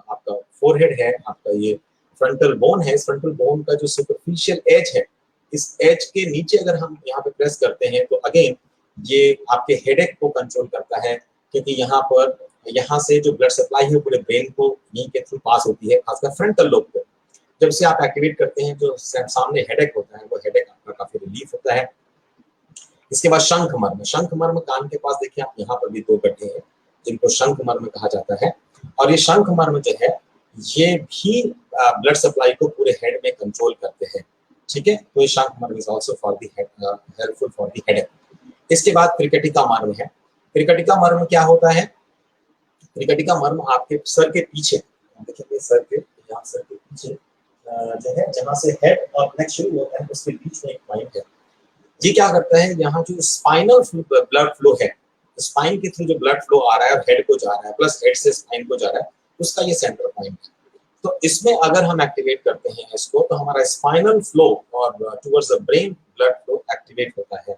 आपका फोरहेड है, आपका ये फ्रंटल बोन है, इस फ्रंटल बोन का जो सुपरफिशियल एज है, इस एज के नीचे अगर हम यहाँ पे प्रेस करते हैं तो अगेन ये आपके हेडेक को कंट्रोल करता है, क्योंकि यहाँ से जो ब्लड सप्लाई है पूरे ब्रेन को यहीं के थ्रू पास होती है, खासकर फ्रंटल लोब को। जब से आप एक्टिवेट करते हैं जो सामने हेडेक होता है वो हेडेक आपका काफी रिलीफ होता है। इसके बाद शंख मर्म। शंख मर्म कान के पास देखिए आप, यहाँ पर भी 2 गड्ढे हैं जिनको शंख मर्म कहा जाता है। और ये शंख मर्म जो है ये भी ब्लड सप्लाई को पूरे हेड में कंट्रोल करते हैं, ठीक है। तो ये शंख मर्म is also for the helpful for the headache. इसके बाद क्रिकेटिका मर्म है। क्रिकेटिका मर्म क्या होता है, क्रिकेटिका मर्म आपके सर के पीछे, देखिए सर के यहाँ सर के पीछे जो है जहाँ से हेड और नेक शुरू होता है उसके बीच में एक पॉइंट है। ये क्या करता है, यहाँ जो स्पाइनल ब्लड फ्लो है, स्पाइन के थ्रू जो ब्लड फ्लो आ रहा है और हेड को जा रहा है प्लस हेड से स्पाइन को जा रहा है, उसका ये सेंटर पॉइंट है। तो इसमें अगर हम एक्टिवेट करते हैं इसको तो हमारा स्पाइनल फ्लो और towards the brain blood flow activate होता है।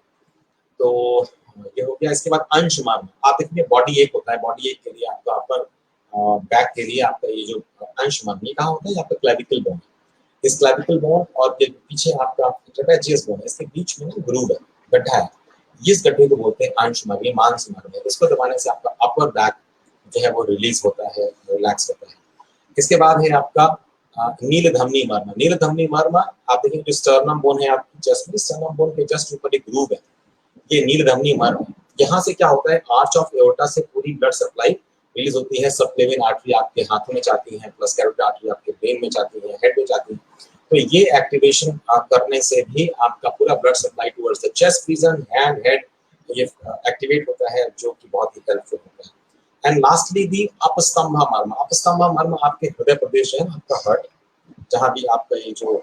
तो ये हो गया। इसके बाद अंश मर्म, आप देखिए बॉडी एक होता है, बॉडी एक के लिए आपका अपर बैक के लिए आपका ये जो अंश मर्म ये कहाँ होता है, आपका क्लेविकल बोन। इस क्लेविकल बोन और ये पीछे आपका ट्रेपेजियस बोन है, इसके बीच में ना ग्रूव है, गड्ढा है, इस गड्ढे को बोलते हैं अंश मर्म, ये मांस मर्म है। इसको दबाने से आपका अपर बैक जो है वो रिलीज होता है, रिलैक्स होता है। इसके बाद है आपका नील धमनी मर्म। नील धमनी मर्म आप देखेंगे जो स्टर्नम बोन है आपकी चेस्ट में, स्टर्नम बोन के जस्ट ऊपर एक ग्रूव है, ये नील धमनी मर्म। यहाँ से क्या होता है, आर्च ऑफ एओर्टा से पूरी ब्लड सप्लाई रिलीज होती है, सबक्लेवियन आर्टरी आपके हाथों में जाती है, प्लस कैरोटिड आर्टरी आपके ब्रेन में जाती है, हेड में जाती है। तो ये एक्टिवेशन करने से भी आपका पूरा blood supply towards the chest region, hand, head ये एक्टिवेट होता है, जो कि बहुत ही हेल्पफुल होता है। एंड लास्टली दी अपस्तंभ मर्म। अपस्तंभ मर्म आपके हृदय प्रदेश है, आपका हार्ट, जहां भी आपका ये जो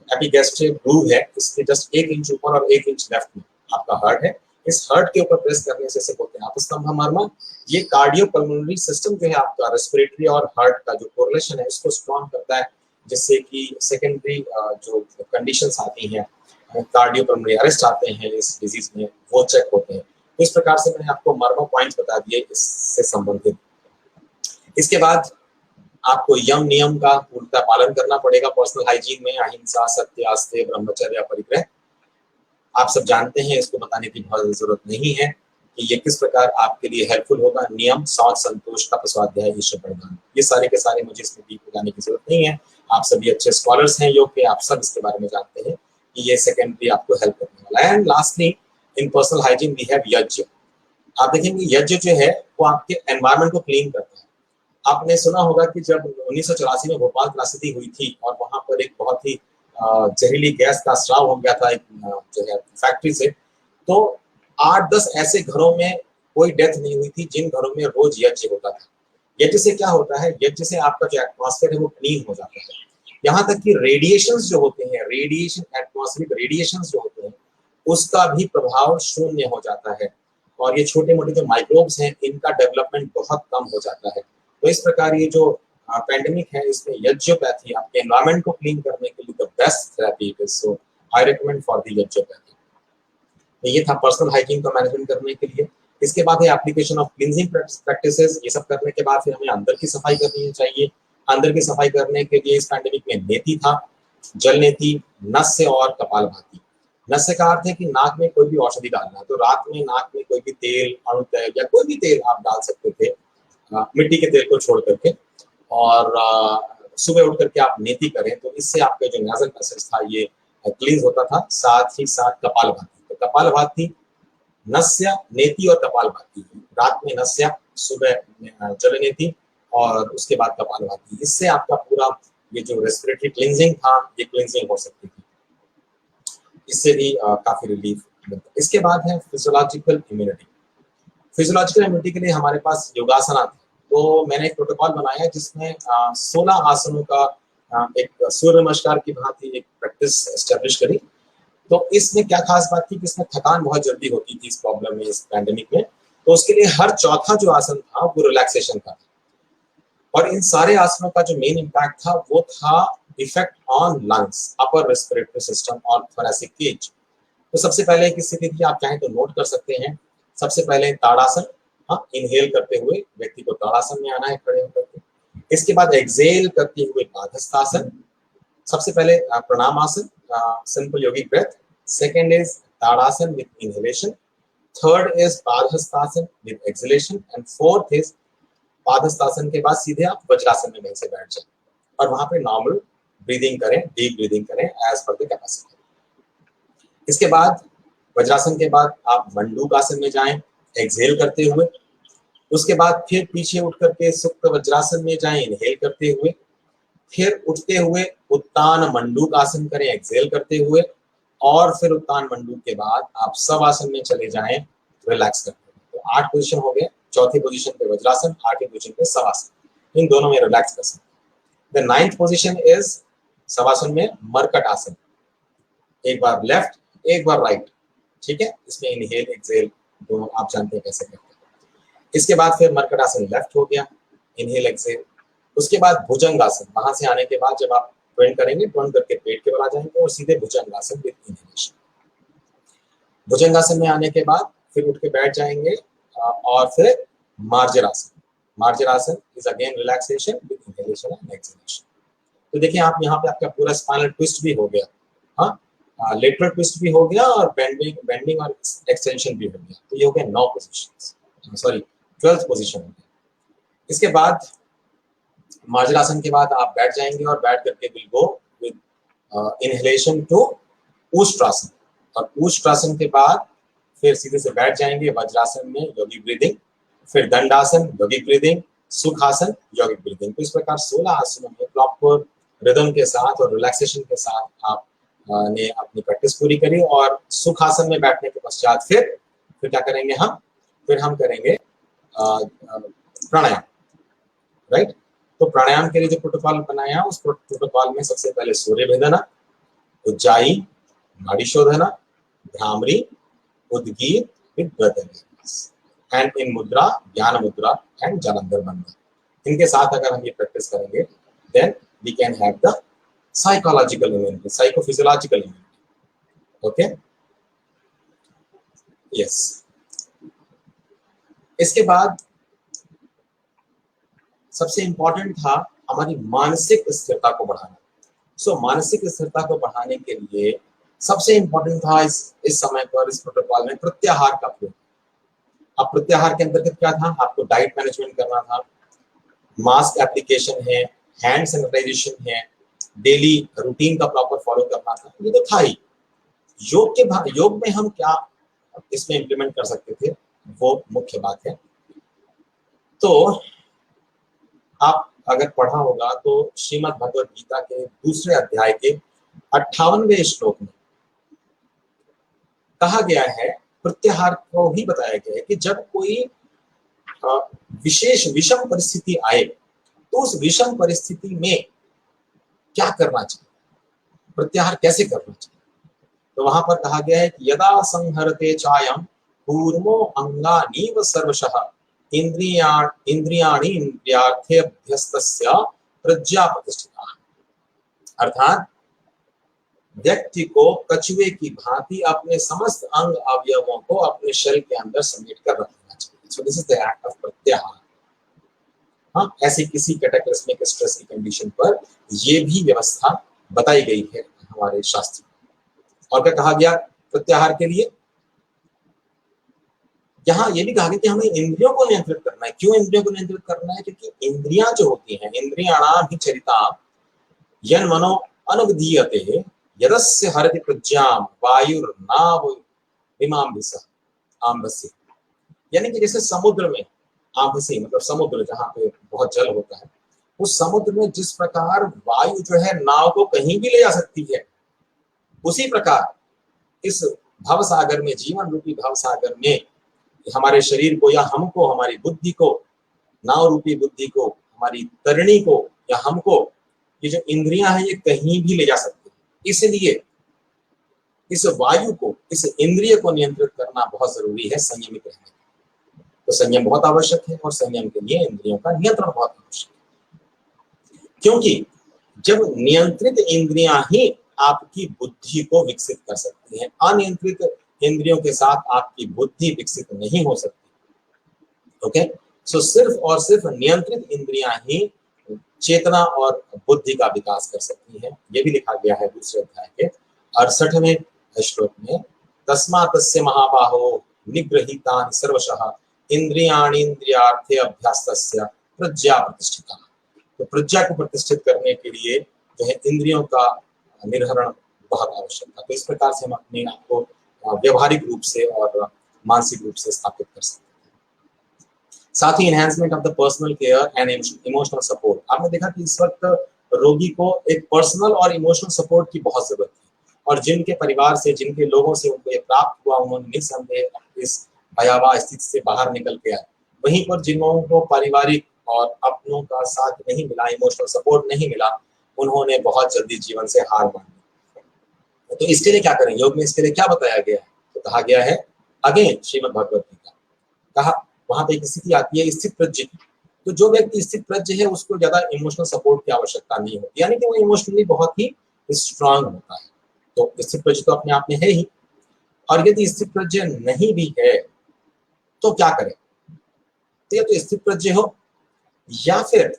एपिगैस्ट्रियल ग्रूव है इसके जस्ट 1 इंच ऊपर और 1 इंच लेफ्ट में आपका हार्ट है। इस हार्ट के ऊपर प्रेस करने से बोलते हैं अपस्तंभ मर्म। ये कार्डियोपल्मोनरी सिस्टम जो है आपका रेस्पिरेटरी और हार्ट का जो कोरिलेशन है इसको स्ट्रॉन्ग करता है, जिससे कि सेकेंडरी जो कंडीशंस आती हैं, कार्डियोपल्मोनरी अरेस्ट आते हैं इस डिजीज में, वो चेक होते हैं। तो इस प्रकार से मैंने आपको मर्म पॉइंट्स बता दिए इससे संबंधित। इसके बाद आपको यम नियम का पूर्णतः पालन करना पड़ेगा पर्सनल हाइजीन में, अहिंसा, सत्य, आस्तेय, ब्रह्मचर्य, परिग्रह। आप सब जानते हैं, इसको बताने की बहुत जरूरत नहीं है कि ये किस प्रकार आपके लिए हेल्पफुल होगा। नियम, शौच, संतोष, तप, स्वाध्याय, ईश्वर प्रणिधान, ये सारे के सारे मुझे इसमें डीप जाने की जरूरत नहीं है। आप सभी अच्छे स्कॉलर्स हैं योग के, आप सब इसके बारे में जानते हैं कि ये सेकेंडरी आपको हेल्प करने वाला है। And lastly in personal hygiene we have yagya. आप देखेंगे यज्ञ जो है वो आपके एनवायरमेंट को क्लीन करता है। आपने सुना होगा कि जब 1984 में भोपाल त्रासदी हुई थी और वहां पर एक बहुत ही जहरीली गैस का स्राव हो गया था एक जो है फैक्ट्री से, तो 8-10 ऐसे घरों में कोई डेथ नहीं हुई थी जिन घरों में रोज यज्ञ होता था। यज्ञ से क्या होता है, यज्ञ से आपका जो एटमॉस्फेयर है वो क्लीन हो जाता है। यहाँ तक कि रेडिएशंस जो होते हैं, रेडिएशन, एटमॉस्फेरिक रेडिएशंस जो होते हैं उसका भी प्रभाव शून्य हो जाता है, और ये छोटे मोटे जो माइक्रोब्स हैं इनका डेवलपमेंट बहुत कम हो जाता है। तो इस प्रकार ये जो पैंडेमिक है इसमें यज्ञोपैथी आपके एनवायरमेंट को क्लीन करने के लिए the best therapy it is, so I recommend for the यज्ञोपैथी। तो ये था पर्सनल हाइजीन को मैनेजमेंट करने के लिए। इसके बाद है एप्लीकेशन ऑफ क्लींजिंग प्रैक्टिसेस। ये सब करने के बाद फिर हमें अंदर की सफाई करनी चाहिए। अंदर की सफाई करने के लिए इस पैंडेमिक में नेति था, जल नेति, नस्य और कपालभाति। नस्य का अर्थ है कि नाक में कोई भी औषधि डालना, तो रात में नाक में कोई भी तेल, अणु तेल या कोई भी तेल आप डाल सकते थे, मिट्टी के तेल को छोड़ करके, और सुबह उठ करके आप नेति करें तो इससे आपका जो नेजल पैसेज था ये क्लींस होता था। साथ ही साथ कपालभाति, तो कपालभाति, नस्य, नेति और कपालभाति, रात में नस्य, सुबह जल नेति और उसके बाद कपालभाति, इससे आपका पूरा ये जो रेस्पिरेटरी क्लींजिंग था ये क्लींजिंग हो सकती थी, इससे भी काफी रिलीफ मिलता है। इसके बाद है फिजियोलॉजिकल इम्यूनिटी। फिजियोलॉजिकल इम्यूनिटी के लिए हमारे पास योगासन आते हैं, तो मैंने एक प्रोटोकॉल बनाया जिसमें 16 आसनों का एक सूर्य नमस्कार की भांति एक प्रैक्टिस एस्टेब्लिश करी। तो इसमें क्या खास बात थी कि इसमें थकान बहुत जल्दी होती थी इस प्रॉब्लम में, इस पैंडेमिक में, तो उसके लिए हर चौथा जो आसन था वो रिलैक्सेशन का था। और इन सारे आसनों का जो मेन इम्पैक्ट था वो था effect on lungs, upper respiratory system और थोरैसिक केज। तो सबसे पहले एक स्थिति थी, आप चाहें तो नोट कर सकते हैं। सबसे पहले ताड़ासन, हाँ, इनहेल करते हुए व्यक्ति को ताड़ासन में आना है खड़े होकर के। इसके बाद एक्सेल करते हुए बाधस्तासन। सबसे पहले प्रणामासन, simple yogic breath. Second is ताड़ासन विद इनहेलेशन। थर्ड इज बाधस्तासन with exhalation and fourth is बाधस्तासन के बाद सीधे आप वज्रासन में वहीं से बैठ जाए और वहां पे नॉर्मल ब्रीदिंग करें, डीप ब्रीदिंग करें एज पर द कैपेसिटी। इसके बाद वज्रासन के बाद आप मंडूक आसन में जाएं एक्सहेल करते हुए। उसके बाद फिर पीछे उठ करके सुप्त वज्रासन में जाएं इनहेल करते हुए। फिर उठते हुए उत्तान मंडूक आसन करें एक्सहेल करते हुए, और फिर उत्तान मंडूक के बाद आप सब आसन में चले जाएं रिलैक्स करते हुए। तो 8 पोजीशन हो गए। चौथी पोजीशन पे वज्रासन, 8वीं पोजीशन पे सवासन, इन दोनों में रिलैक्स कर सकते हैं। The 9th position is shavasana में मरकट आसन, एक बार लेफ्ट एक बार राइट, ठीक है। इसमें इनहेल एक्सहेल दोनों आप जानते हैं कैसे करते हैं। इसके बाद फिर मरकट आसन लेफ्ट हो गया, इनहेल एक्सहेल। उसके बाद भुजंगासन, वहां से आने के बाद जब आप टर्न करेंगे, टर्न करके पेट के बल आ जाएंगे और सीधे भुजंगासन विद इनहेलेशन। भुजंगासन में आने के बाद फिर उठ के बैठ जाएंगे और फिर marjarasana. Marjarasana is again relaxation with inhalation and exhalation. तो देखिए आप यहाँ पे आपका पूरा स्पाइनल ट्विस्ट भी हो गया, हाँ, लेटरल ट्विस्ट भी हो गया और बेंडिंग और एक्सटेंशन भी हो गया। तो ये हो गया 9 पोजीशन, सॉरी 12th पोजीशन हो गया। इसके बाद मार्जरासन के बाद आप बैठ जाएंगे और बैठ करके will go with inhalation to Ustrasana, और ऊष्ट्रासन के बाद फिर सीधे से बैठ जाएंगे वज्रासन में योगिक ब्रीदिंग, फिर दंडासन योगिक ब्रीदिंग, सुखासन योगिक ब्रीदिंग। तो इस प्रकार 16 आसनों में प्रॉपर रिदम के साथ और रिलैक्सेशन के साथ आप ने अपनी प्रैक्टिस पूरी करी। और सुखासन में बैठने के पश्चात फिर क्या करेंगे फिर हम करेंगे प्राणायाम, राइट। तो प्राणायाम के लिए जो प्रोटोकॉल बनाया उस प्रोटोकॉल में सबसे पहले सूर्य भेदना, उज्जाई, नाड़ी shodhana, bhramari, udgeeth with breath awareness, and in mudra, gyan मुद्रा एंड जालंधर बंधन। इनके साथ अगर हम ये प्रैक्टिस करेंगे then we can have the psychological immunity, psychophysiological immunity. Okay, yes. इसके बाद सबसे इंपॉर्टेंट था हमारी मानसिक स्थिरता को बढ़ाना। सो मानसिक स्थिरता को बढ़ाने के लिए सबसे इंपॉर्टेंट था इस समय पर इस प्रोटोकॉल में प्रत्याहार का प्रयोग। अब प्रत्याहार के अंतर्गत क्या था, आपको डाइट मैनेजमेंट करना था, मास्क एप्लीकेशन है, हैंड सैनिटाइजेशन है, डेली रूटीन का प्रॉपर फॉलो करना था। ये तो था ही। योग में हम क्या इसमें इंप्लीमेंट कर सकते थे वो मुख्य बात है। तो आप अगर पढ़ा होगा तो श्रीमद् भगवद गीता के दूसरे अध्याय के 58वें श्लोक में कहा गया है, प्रत्याहार को ही बताया गया है कि जब कोई विशेष विषम परिस्थिति आए तो उस विषम परिस्थिति में क्या करना चाहिए, प्रत्याहार कैसे करना चाहिए। तो वहां पर कहा गया है कि यदा संहरते चायम कूर्मो अंगानीव सर्वशः इंद्रियाणि इंद्रियार्थेभ्यस्तस्य प्रज्ञा प्रतिष्ठिता। अर्थात व्यक्ति को कछुए की भांति अपने समस्त अंग अवयवों को अपने शरीर के अंदर समेट कर रखना चाहिए। So this is the act of प्रत्याहार। हाँ, ऐसी किसी कैटाक्लिस्मिक स्ट्रेस की कंडीशन पर ये भी व्यवस्था बताई गई है हमारे शास्त्र में। और क्या कहा गया प्रत्याहार के लिए, यहाँ ये भी कहा गया कि हमें इंद्रियों को नियंत्रित करना है। क्यों इंद्रियों को नियंत्रित करना है? क्योंकि इंद्रियां जो होती हैं, इंद्रियाणाम हि चरिता यन मनो अनुविधीयते यदस्य हरति प्रज्ञाम वायुर्नाव विमांभिसः आंभसि। यानी कि जैसे समुद्र में आंभसी मतलब समुद्र जहाँ पे बहुत जल होता है, उस समुद्र में जिस प्रकार वायु जो है नाव को कहीं भी ले जा सकती है, उसी प्रकार इस भव सागर में, जीवन रूपी भव सागर में हमारे शरीर को या हमको, हमारी बुद्धि को, नाव रूपी बुद्धि को, हमारी तरणी को या हमको, ये जो इंद्रियां हैं ये कहीं भी ले जा सकती है। इसलिए इस वायु को, इस इंद्रिय को नियंत्रित करना बहुत जरूरी है संयमित रहने। तो संयम बहुत आवश्यक है और संयम के लिए इंद्रियों का नियंत्रण बहुत आवश्यक है, क्योंकि जब नियंत्रित इंद्रियां ही आपकी बुद्धि को विकसित कर सकती हैं, अनियंत्रित इंद्रियों के साथ आपकी बुद्धि विकसित नहीं हो सकती। ओके, सो सिर्फ और सिर्फ नियंत्रित इंद्रियां ही चेतना और बुद्धि का विकास कर सकती हैं। यह भी लिखा गया है दूसरे अध्याय के 68वें श्लोक में, तस्मात्तस्य महाबाहो निगृहीतानि सर्वशः इंद्रियाणि इंद्रियार्थे अभ्यास्तस्य प्रज्ञा प्रतिष्ठिता। तो प्रज्ञा को प्रतिष्ठित करने के लिए जो है इंद्रियों का निर्हरण बहुत आवश्यक है। तो इस प्रकार से हम अपने आप को व्यवहारिक रूप से और मानसिक रूप से स्थापित कर सकते हैं। साथ ही enhancement of the personal care and emotional support. आपने देखा कि इस वक्त रोगी को एक पर्सनल और इमोशनल सपोर्ट की बहुत जरूरत है, और जिनके परिवार से, जिनके लोगों से उनको ये प्राप्त हुआ, उन्होंने निस्संदेह इस भयावह स्थिति से बाहर निकल के आए। वहीं पर जिन लोगों को पारिवारिक और अपनों का साथ नहीं मिला, इमोशनल सपोर्ट नहीं मिला, उन्होंने बहुत जल्दी जीवन से हार मान ली। तो इसके लिए क्या करें, योग में इसके लिए क्या बताया गया है, तो कहा गया है अगेन श्रीमद् भगवत गीता, कहा वहां पे एक स्थिति आती है स्थित प्रज्ञ की। तो जो व्यक्ति स्थित प्रज्ञ है उसको ज्यादा इमोशनल सपोर्ट की आवश्यकता नहीं होती, यानी कि वो इमोशनली बहुत ही स्ट्रांग होता है। तो स्थित प्रज्ञ तो अपने आप में है ही, और यदि स्थित प्रज्ञ नहीं भी है तो क्या करें, तो या तो स्थित प्रज्ञ हो या फिर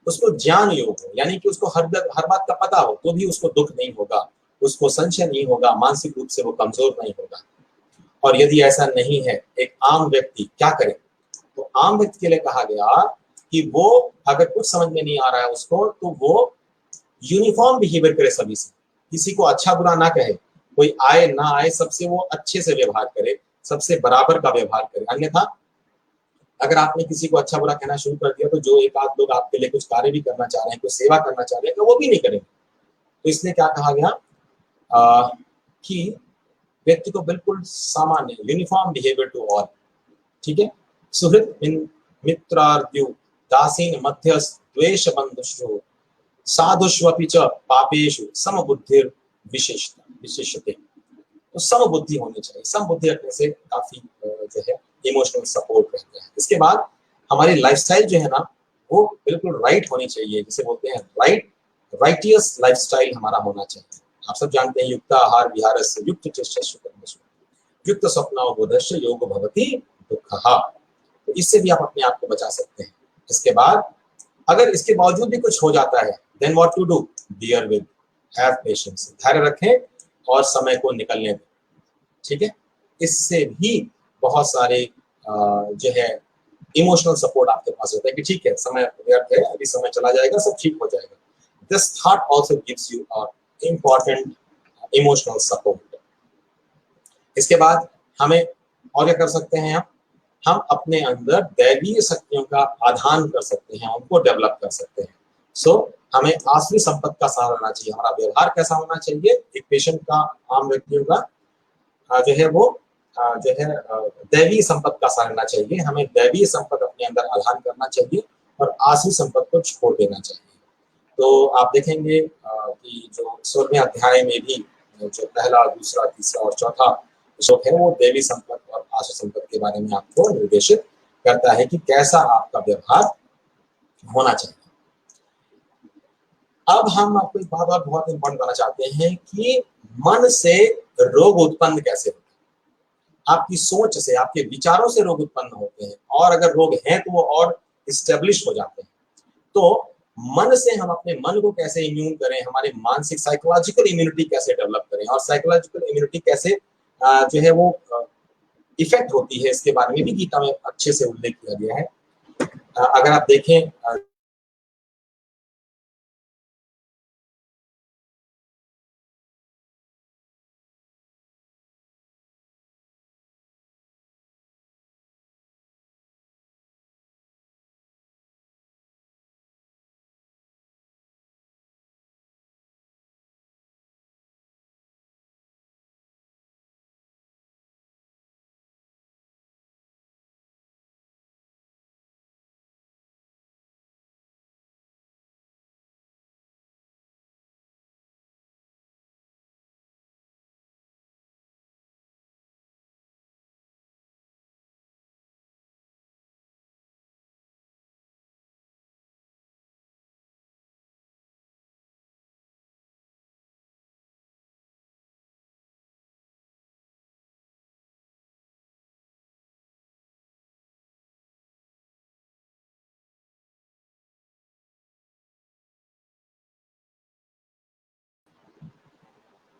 उसको ज्ञान योग हो, यानी कि उसको हर बात का पता हो तो भी उसको दुख नहीं होगा, उसको संशय नहीं होगा, मानसिक रूप से वो कमजोर नहीं होगा। और यदि ऐसा नहीं है, एक आम व्यक्ति क्या करे, तो आम व्यक्ति के लिए कहा गया कि वो अगर कुछ समझ में नहीं आ रहा है उसको, तो वो यूनिफॉर्म बिहेवियर करे सभी से, किसी को अच्छा बुरा ना कहे, कोई आए ना आए सबसे वो अच्छे से व्यवहार करे, सबसे बराबर का व्यवहार करे। अन्यथा अगर आपने किसी को अच्छा बुरा कहना शुरू कर दिया तो जो एक आध लोग आपके लिए कुछ कार्य भी करना चाह रहे हैं, कुछ सेवा करना चाह रहे हैं, तो वो भी नहीं करेंगे। तो इसलिए क्या कहा गया कि व्यक्ति को बिल्कुल सामान्य यूनिफॉर्म बिहेवियर टू ऑल, ठीक है। सुहृद मित्रार्द्यु दासीन मध्यस्थ द्वेष बंधुषु साधुष्वपि च पापेषु समबुद्धिर विशेषते। तो समबुद्धि होनी चाहिए, समबुद्धि रखने से काफी जो है इमोशनल सपोर्ट रहता है। इसके बाद हमारी लाइफस्टाइल जो है ना वो बिल्कुल राइट होनी चाहिए, जिसे बोलते हैं राइटियस लाइफस्टाइल हमारा होना चाहिए। आप सब जानते हैं युक्त आहार विहारस्य युक्त चेष्टस्य कर्मसु युक्त स्वप्नावबोधस्य योग भवति दुःखः। तो इससे भी आप अपने आप को बचा सकते हैं। इसके बाद अगर इसके बावजूद भी कुछ हो जाता है, then what to do, bear with, have patience, धैर्य रखें और समय को निकलने दें, ठीक है। इससे भी बहुत सारे जो है इमोशनल सपोर्ट आपके पास होता है कि ठीक है समय व्यर्थ है, अभी समय चला जाएगा, सब ठीक हो जाएगा। This thought also gives you a important emotional support. इसके बाद हमें और क्या कर सकते हैं, हम अपने अंदर दैवीय शक्तियों का आधान कर सकते हैं, उनको डेवलप कर सकते हैं। सो हमें आसुरी संपत्ति का सहारा लेना चाहिए। हमारा व्यवहार कैसा होना चाहिए, एक पेशेंट का, आम व्यक्तियों का जो है वो जो है दैवीय संपत्ति का सहारा लेना चाहिए। हमें दैवीय संपत्ति अपने अंदर आधान करना चाहिए और आसुरी संपत्ति को छोड़ देना चाहिए। तो आप देखेंगे कि जो 16वें अध्याय में भी जो पहला, दूसरा, तीसरा और चौथा श्लोक है वो देवी संपत्ति और आसुरी संपत्ति के बारे में आपको निर्देशित करता है कि कैसा आपका व्यवहार होना चाहिए। अब हम आपको एक बात और बहुत इंपॉर्टेंट बताना चाहते हैं कि मन से रोग उत्पन्न कैसे होते हैं। आपकी सोच से, आपके विचारों से रोग उत्पन्न होते हैं, और अगर रोग हैं तो वो और इस्टेब्लिश हो जाते हैं। तो मन से हम अपने मन को कैसे इम्यून करें, हमारे मानसिक साइकोलॉजिकल इम्यूनिटी कैसे डेवलप करें, और साइकोलॉजिकल इम्यूनिटी कैसे जो है वो इफेक्ट होती है, इसके बारे में भी गीता में अच्छे से उल्लेख किया गया है। अगर आप देखें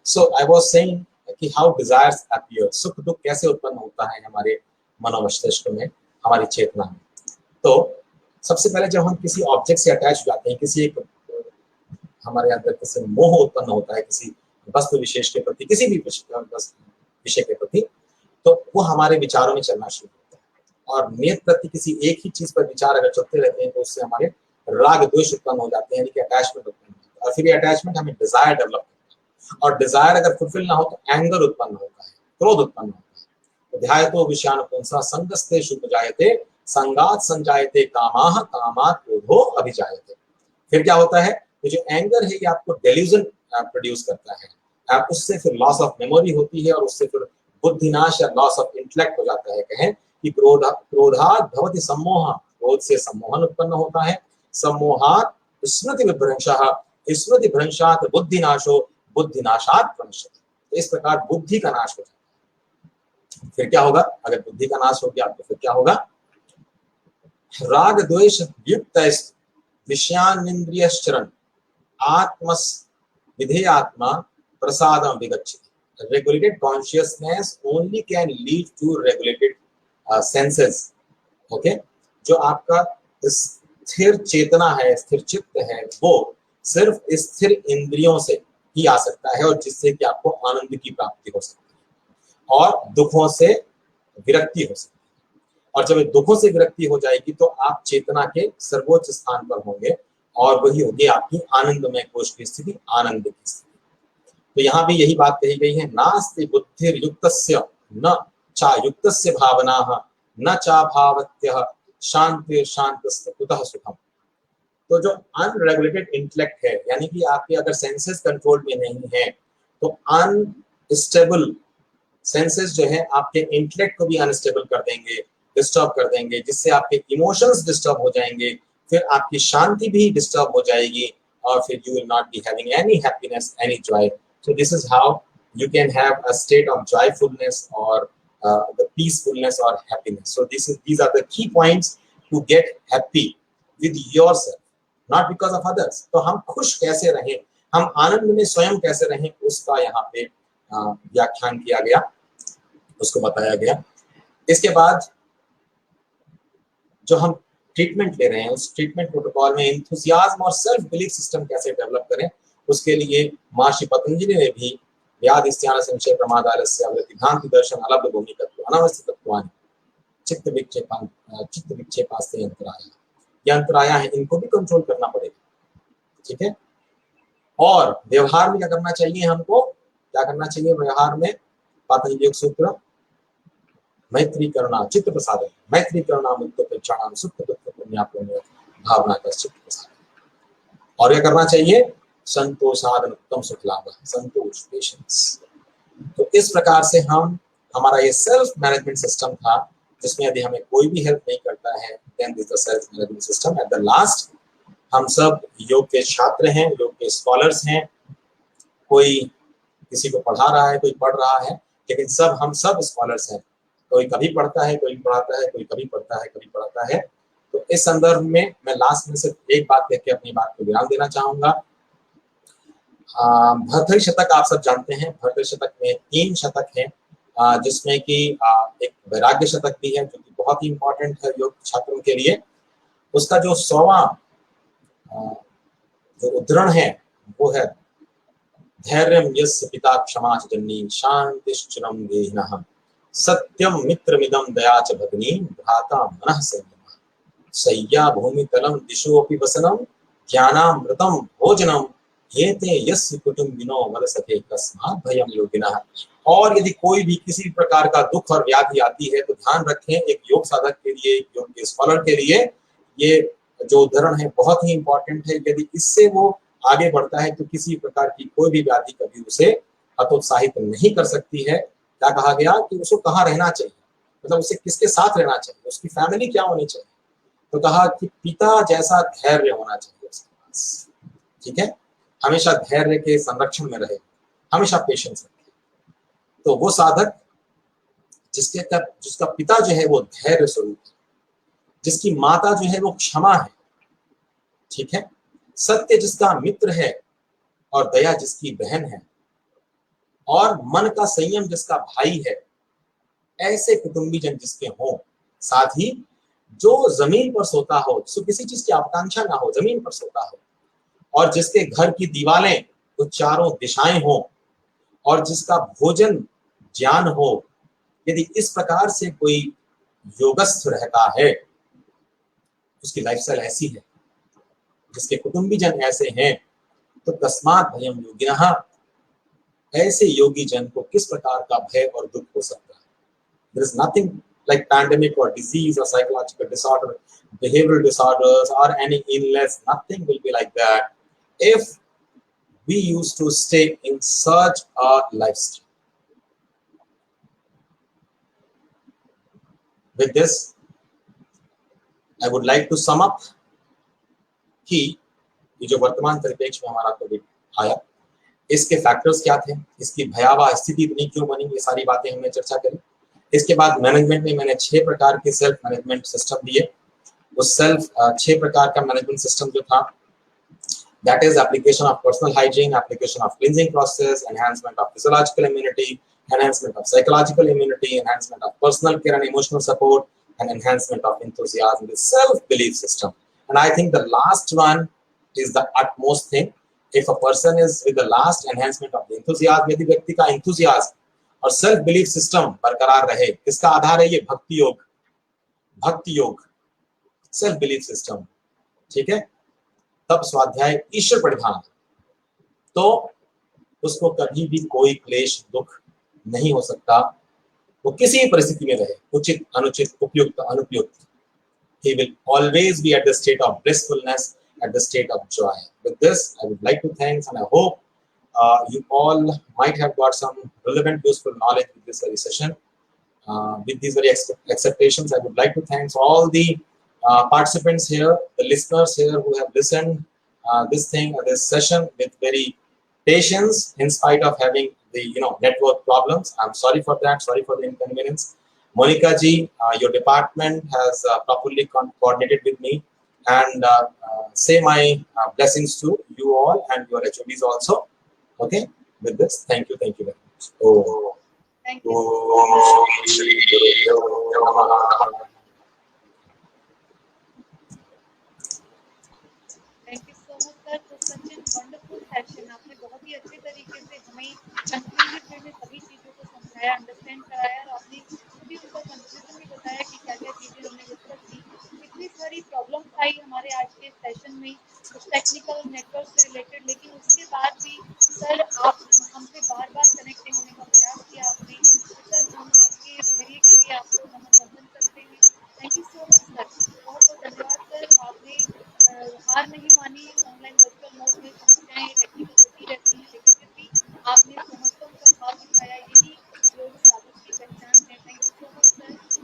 सो आई वाज सेइंग कि हाउ डिजायर्स अपीयर, सुख दुख कैसे उत्पन्न होता है हमारे मनोमस्तिष्क में, हमारी चेतना में। तो सबसे पहले जब हम किसी ऑब्जेक्ट से अटैच हो जाते हैं, किसी एक हमारे अंदर किसी मोह उत्पन्न होता है किसी वस्तु विशेष के प्रति, किसी भी विषय के प्रति, तो वो हमारे विचारों में चलना शुरू होता है। और नियत प्रति किसी एक ही चीज पर विचार अगर चलते रहते हैं तो उससे हमारे राग द्वेष उत्पन्न हो जाते हैं, यानी कि अटैचमेंट उत्पन्न होता है। और फिर ये अटैचमेंट हमें डिजायर डेवलप करता है, और डिजायर अगर फुलफिल ना हो तो एंगर उत्पन्न होता है, क्रोध उत्पन्न होता है। तो ध्यायतो विषयान पुंसा संगस्ते शुभ जायते संगात संजायते कामाः कामात् क्रोधो अभिजायते। फिर क्या होता है, तो जो एंगर है ये आपको डेल्यूजन प्रोड्यूस करता है, आप उससे फिर लॉस ऑफ मेमोरी होती है और उससे फिर बुद्धिनाश या लॉस ऑफ इंटेलेक्ट हो जाता है। कहें कि क्रोधात् भवति सम्मोह, क्रोध से सम्मोहन उत्पन्न होता है, सम्मोहात् स्मृति विभ्रंशः, स्मृति भ्रंशात् बुद्धिनाशो, बुद्धिनाशात् प्रणश्यति। तो इस प्रकार बुद्धि का नाश हो जाता है। फिर क्या होगा, अगर बुद्धि का नाश हो गया तो फिर क्या होगा, राग द्वेष युक्त विषयानिंद्रियश्चरण आत्मस विधेयात्मा प्रसादम विगच्छति। regulated consciousness only can lead to regulated senses. Okay, जो आपका स्थिर चेतना है, स्थिर चित्त है, वो सिर्फ स्थिर इंद्रियों से ही आ सकता है और जिससे कि आपको आनंद की प्राप्ति हो सकती है और दुखों से विरक्ति हो सकती है। और जब दुखों से विरक्ति हो जाएगी तो आप चेतना के सर्वोच्च स्थान पर होंगे और वही होगी आपकी आनंदमय कोश की स्थिति, आनंद की स्थिति। तो यहाँ भी यही बात कही गई है, नास्ति बुद्धिर्युक्तस्य न चायुक्तस्य भावनाः न चाभावत्यः शांति शांतस्य कुतः सुखम। तो जो अनरेगुलेटेड इंटेलेक्ट है, यानी कि आपके अगर सेंसेस कंट्रोल में नहीं है तो अनस्टेबल सेंसेस जो है आपके इंटेलेक्ट को भी अनस्टेबल कर देंगे, डिस्टर्ब कर देंगे, जिससे आपके इमोशंस डिस्टर्ब हो जाएंगे, फिर आपकी शांति भी डिस्टर्ब हो जाएगी और फिर you will not be having any happiness, any Joy. So this is how you can have a state of joyfulness or the peacefulness or happiness. So these are the key points to get happy with yourself, not because of others. तो हम खुश कैसे रहें, हम आनंद में स्वयं कैसे रहें, उसका यहाँ पे व्याख्यान किया गया, उसको बताया गया। इसके बाद जो हम ट्रीटमेंट ले रहे हैं, उस ट्रीटमेंट प्रोटोकॉल में एंथुसियाज्म और सेल्फ बिलीफ सिस्टम कैसे डेवलप करें, उसके लिए महर्षि पतंजलि ने भी व्याधिस्त्यान संशय प्रमादालस्य अवृत्तिभ्रांति दर्शन अलब्ध भूमिकत्व अनावस्थितत्वानि चित्त विक्षेपास्ते यंत्राया, ये अंतराया है, इनको भी कंट्रोल करना पड़ेगा। ठीक है, और व्यवहार में क्या करना चाहिए, हमको क्या करना चाहिए व्यवहार में, पातंजलि योग सूत्र मैत्री करुणा चित्त प्रसादन, मैत्री करुणा मुक्त प्रेक्षाणाम सुख दुख पुण्यापुण्य भावना का चित्त प्रसादन। और क्या करना चाहिए, संतोषादन उत्तम सुख लाभ, संतोष, पेशेंस। तो इस प्रकार से हम, हमारा ये सेल्फ मैनेजमेंट सिस्टम था, जिसमें यदि हमें कोई भी हेल्प नहीं करता है, then this the self management system. At the last हम सब योग के छात्र हैं, योग के स्कॉलर्स हैं, कोई किसी को पढ़ा रहा है, कोई पढ़ रहा है, लेकिन सब हम सब स्कॉलर्स हैं। कोई कभी पढ़ता है, कोई पढ़ाता है, कोई कभी पढ़ता है, कभी पढ़ाता है। तो इस संदर्भ में मैं लास्ट में सिर्फ एक बात कह के अपनी बात को विराम देना चाहूंगा। भर्तृहरि शतक आप सब जानते हैं, भर्तृहरि शतक में 3 शतक हैं, जिसमें कि एक वैराग्य शतक भी है जो कि बहुत ही इंपॉर्टेंट है योग छात्रों के लिए। उसका जो 100वां जो उद्धरण है वो है, धैर्यं यस्य पिता क्षमा च जननी शान्तिश्चिरं गेहिनः सत्यम मित्रमिदं दया च भगिनी भ्राता मनः संयमः शय्या भूमितलं दिशोऽपि वसनं ज्ञानामृतं भोजनं एते यस्य कुटुम्बिनो वद सखे कस्मात् भयं योगिनः। और यदि कोई भी किसी प्रकार का दुख और व्याधि आती है तो ध्यान रखें, एक योग साधक के लिए, योग के स्कॉलर के लिए ये जो उदाहरण है बहुत ही इंपॉर्टेंट है। यदि इससे वो आगे बढ़ता है तो किसी प्रकार की कोई भी व्याधि कभी उसे हतोत्साहित नहीं कर सकती है। क्या कहा गया कि उसको कहाँ रहना चाहिए, मतलब उसे किसके साथ रहना चाहिए, उसकी फैमिली क्या होनी चाहिए, तो कहा कि पिता जैसा धैर्य होना चाहिए उसके पास। ठीक है, हमेशा धैर्य के संरक्षण में रहे, हमेशा पेशेंस रखे। तो वो साधक जिसका पिता जो है वो धैर्य स्वरूप है, जिसकी माता जो है वो क्षमा है, ठीक है, सत्य जिसका मित्र है और दया जिसकी बहन है, और मन का संयम जिसका भाई है, ऐसे कुटुंबीजन जिसके हों, साथ ही जो जमीन पर सोता हो, जिसको किसी चीज की आकांक्षा ना हो, जमीन पर सोता हो, और जिसके घर की दीवारें वो चारों दिशाएं हों, और जिसका भोजन ज्ञान हो, यदि इस प्रकार से कोई योगस्थ रहता है, उसकी लाइफस्टाइल ऐसी है, जिसके कुटुंबीजन ऐसे हैं, तो तस्मात् भयं योगिनः, ऐसे योगी जन को किस प्रकार का भय और दुख हो सकता है। There is nothing like pandemic or disease or psychological disorder, behavioral disorders or any illness. Nothing will be like that if we used to stay in such a lifestyle. With this, I would like to sum up कि ये जो वर्तमान परिप्रेक्ष्य में हमारा कोविड आया, इसके फैक्टर्स क्या थे, इसकी भयावह स्थिति इतनी क्यों बनी, ये सारी बातें हमने चर्चा करी। इसके बाद मैनेजमेंट में मैंने 6 प्रकार के सेल्फ मैनेजमेंट सिस्टम दिए। उस 6 प्रकार का मैनेजमेंट सिस्टम जो था, that is application of personal hygiene, application of cleansing process, enhancement of physiological immunity, enhancement of psychological immunity, enhancement of personal care and emotional support, and enhancement of enthusiasm, the self-belief system. And I think the last one is the utmost thing. If a person is with the last enhancement of the enthusiasm, यदि व्यक्ति का enthusiasm और self belief system बरकरार रहे, किसका आधार है ये? भक्ति योग, भक्ति योग, self belief system, ठीक है। तब स्वाध्याय ईश्वर परिधान, तो उसको कभी भी कोई क्लेश दुख नहीं हो सकता, वो किसी परिस्थिति में रहे, उचित अनुचित उपयुक्त अनुपयुक्त, he will always be at the state of blissfulness, at the state of joy. With this, I would like to thank, and I hope you all might have got some relevant, useful knowledge with this very session. With these very expectations, I would like to thank all the participants here, the listeners here who have listened this session with very patience in spite of having the network problems. I'm sorry for that. Sorry for the inconvenience. Monica ji, your department has properly coordinated with me, and say my blessings to you all and your HODs also. Okay. With this, thank you very much. Oh. Thank you. Thank you so much, sir, for such a wonderful session. आपने बहुत ही अच्छे तरीके से हमें कंक्लूसिव में सभी चीजों को समझाया, अंडरस्टैंड कराया, और आपने सभी उनका कंक्लूजन भी बताया कि क्या-क्या चीजें हमने डिस्कस की। इतनी सारी प्रॉब्लम्स आई हमारे आज के सेशन में, कुछ टेक्निकल नेटवर्क से रिलेटेड, लेकिन उसके बाद भी सर आप हमसे बार-बार कनेक्ट होने का प्रयास किया आपने। सर हम आपके धैर्य के लिए आपको नमन वंदन करते हैं। Thank you so much sir, बहुत-बहुत धन्यवाद सर। आपने हार नहीं मानी। ऑनलाइन वर्चुअल मोड में समस्याएं टेक्निकल होती रहती हैं, लेकिन फिर भी आपने समर्थन का भाव दिखाया, यही योग साधक की पहचान है। Thank you so much sir, thank you so much.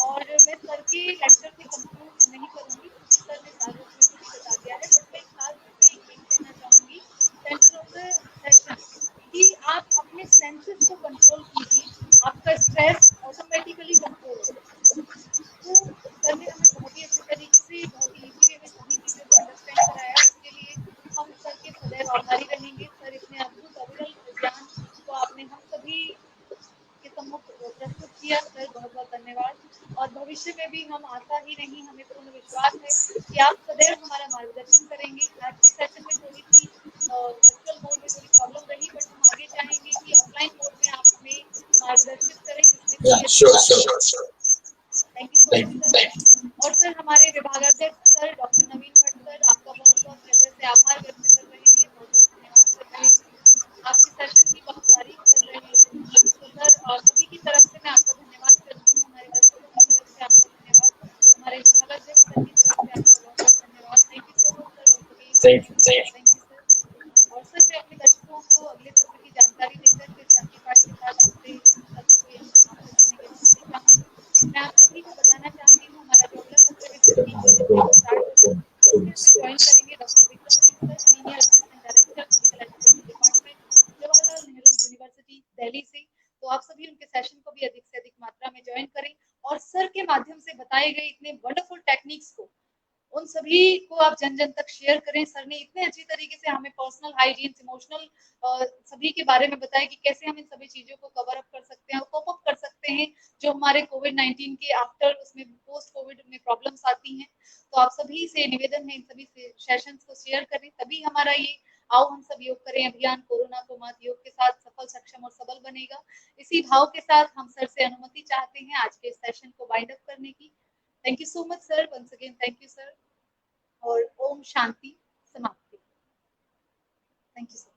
और मैं सर के लेक्चर से कंक्लूड नहीं करूंगी, सर ने सारे उसमें भी बता दिया है, बट मैं खास रूप से एक कहना चाहूंगी सेंटर ऑफ द सेशन कि आप अपने सेंसेस को कंट्रोल कीजिए, आपका स्ट्रेस ऑटोमेटिकली कंट्रोल होगा। तो सर ने हमें बहुत ही अच्छे तरीके से, बहुत ही इजी वे में सभी चीज़ों को अंडरस्टैंड कराया। उसके लिए हम सर के सदैव आभारी रहेंगे। सर इतने अद्भुत अविरल ज्ञान को आपने हम सभी के सम्मुख प्रस्तुत किया, सर बहुत बहुत धन्यवाद। और भविष्य में भी हम आशा ही नहीं, हमें पूर्ण विश्वास है कि आप सदैव हमारा मार्गदर्शन करेंगे। आज के सेशन में थोड़ी सी वर्चुअल मोड में थोड़ी प्रॉब्लम रही, बट हम आगे चाहेंगे कि ऑफलाइन मोड में आप हमें मार्गदर्शित करें, जिसमें thank you so much sir. और सर हमारे विभागाध्यक्ष सर डॉक्टर नवीन भट्ट सर, आपका बहुत बहुत हृदय से आभार व्यक्त कर रहे हैं, बहुत बहुत धन्यवाद कर रहे हैं, आपके सेशन की बहुत तारीफ कर रहे हैं। तो सर और सभी की तरफ से मैं आपका धन्यवाद करती हूँ, हमारे दर्शकों की तरफ से आपका धन्यवाद, हमारे विभागाध्यक्ष सर की तरफ से आपका बहुत बहुत धन्यवाद। Thank you so much sir. Thank you sir. और सर मैं अपने दर्शकों को अगले सत्र की जानकारी देकर फिर शांति पाठ के साथ आपसे सत्र को यहीं समाप्त करने की अनुमति चाहूँगी। मैं आप सभी को बताना चाहती हूँ, हमारा जो अगला सत्र है 15 से स्टार्ट होगा, उसमें ज्वाइन करेंगे doctor Vikram Singh sir, senior assistant director physical education department, Jawaharlal Nehru university Delhi से। तो आप सभी उनके सेशन को भी अधिक से अधिक मात्रा में ज्वाइन करें, और सर के माध्यम से बताए गए इतने वंडरफुल टेक्निक्स को उन सभी को आप जन जन तक शेयर करें। सर ने इतने अच्छी तरीके से हमें पर्सनल हाइजीन, इमोशनल सभी के बारे में बताया कि कैसे हम इन सभी चीजों को कवर अप कर सकते हैं और कोप अप कर सकते हैं जो हमारे कोविड-19 के आफ्टर, उसमें पोस्ट कोविड में प्रॉब्लम्स आती हैं। तो आप सभी से निवेदन है, इन सभी सेशंस को शेयर करें, तभी हमारा ये आओ हम सब योग करें अभियान कोरोना को मात योग के साथ सफल, सक्षम और सबल बनेगा। इसी भाव के साथ हम सर से अनुमति चाहते हैं आज के सेशन को वाइंड अप करने की। Thank you so much sir, once again thank you sir, और ओम शांति समाप्ति। Thank you sir.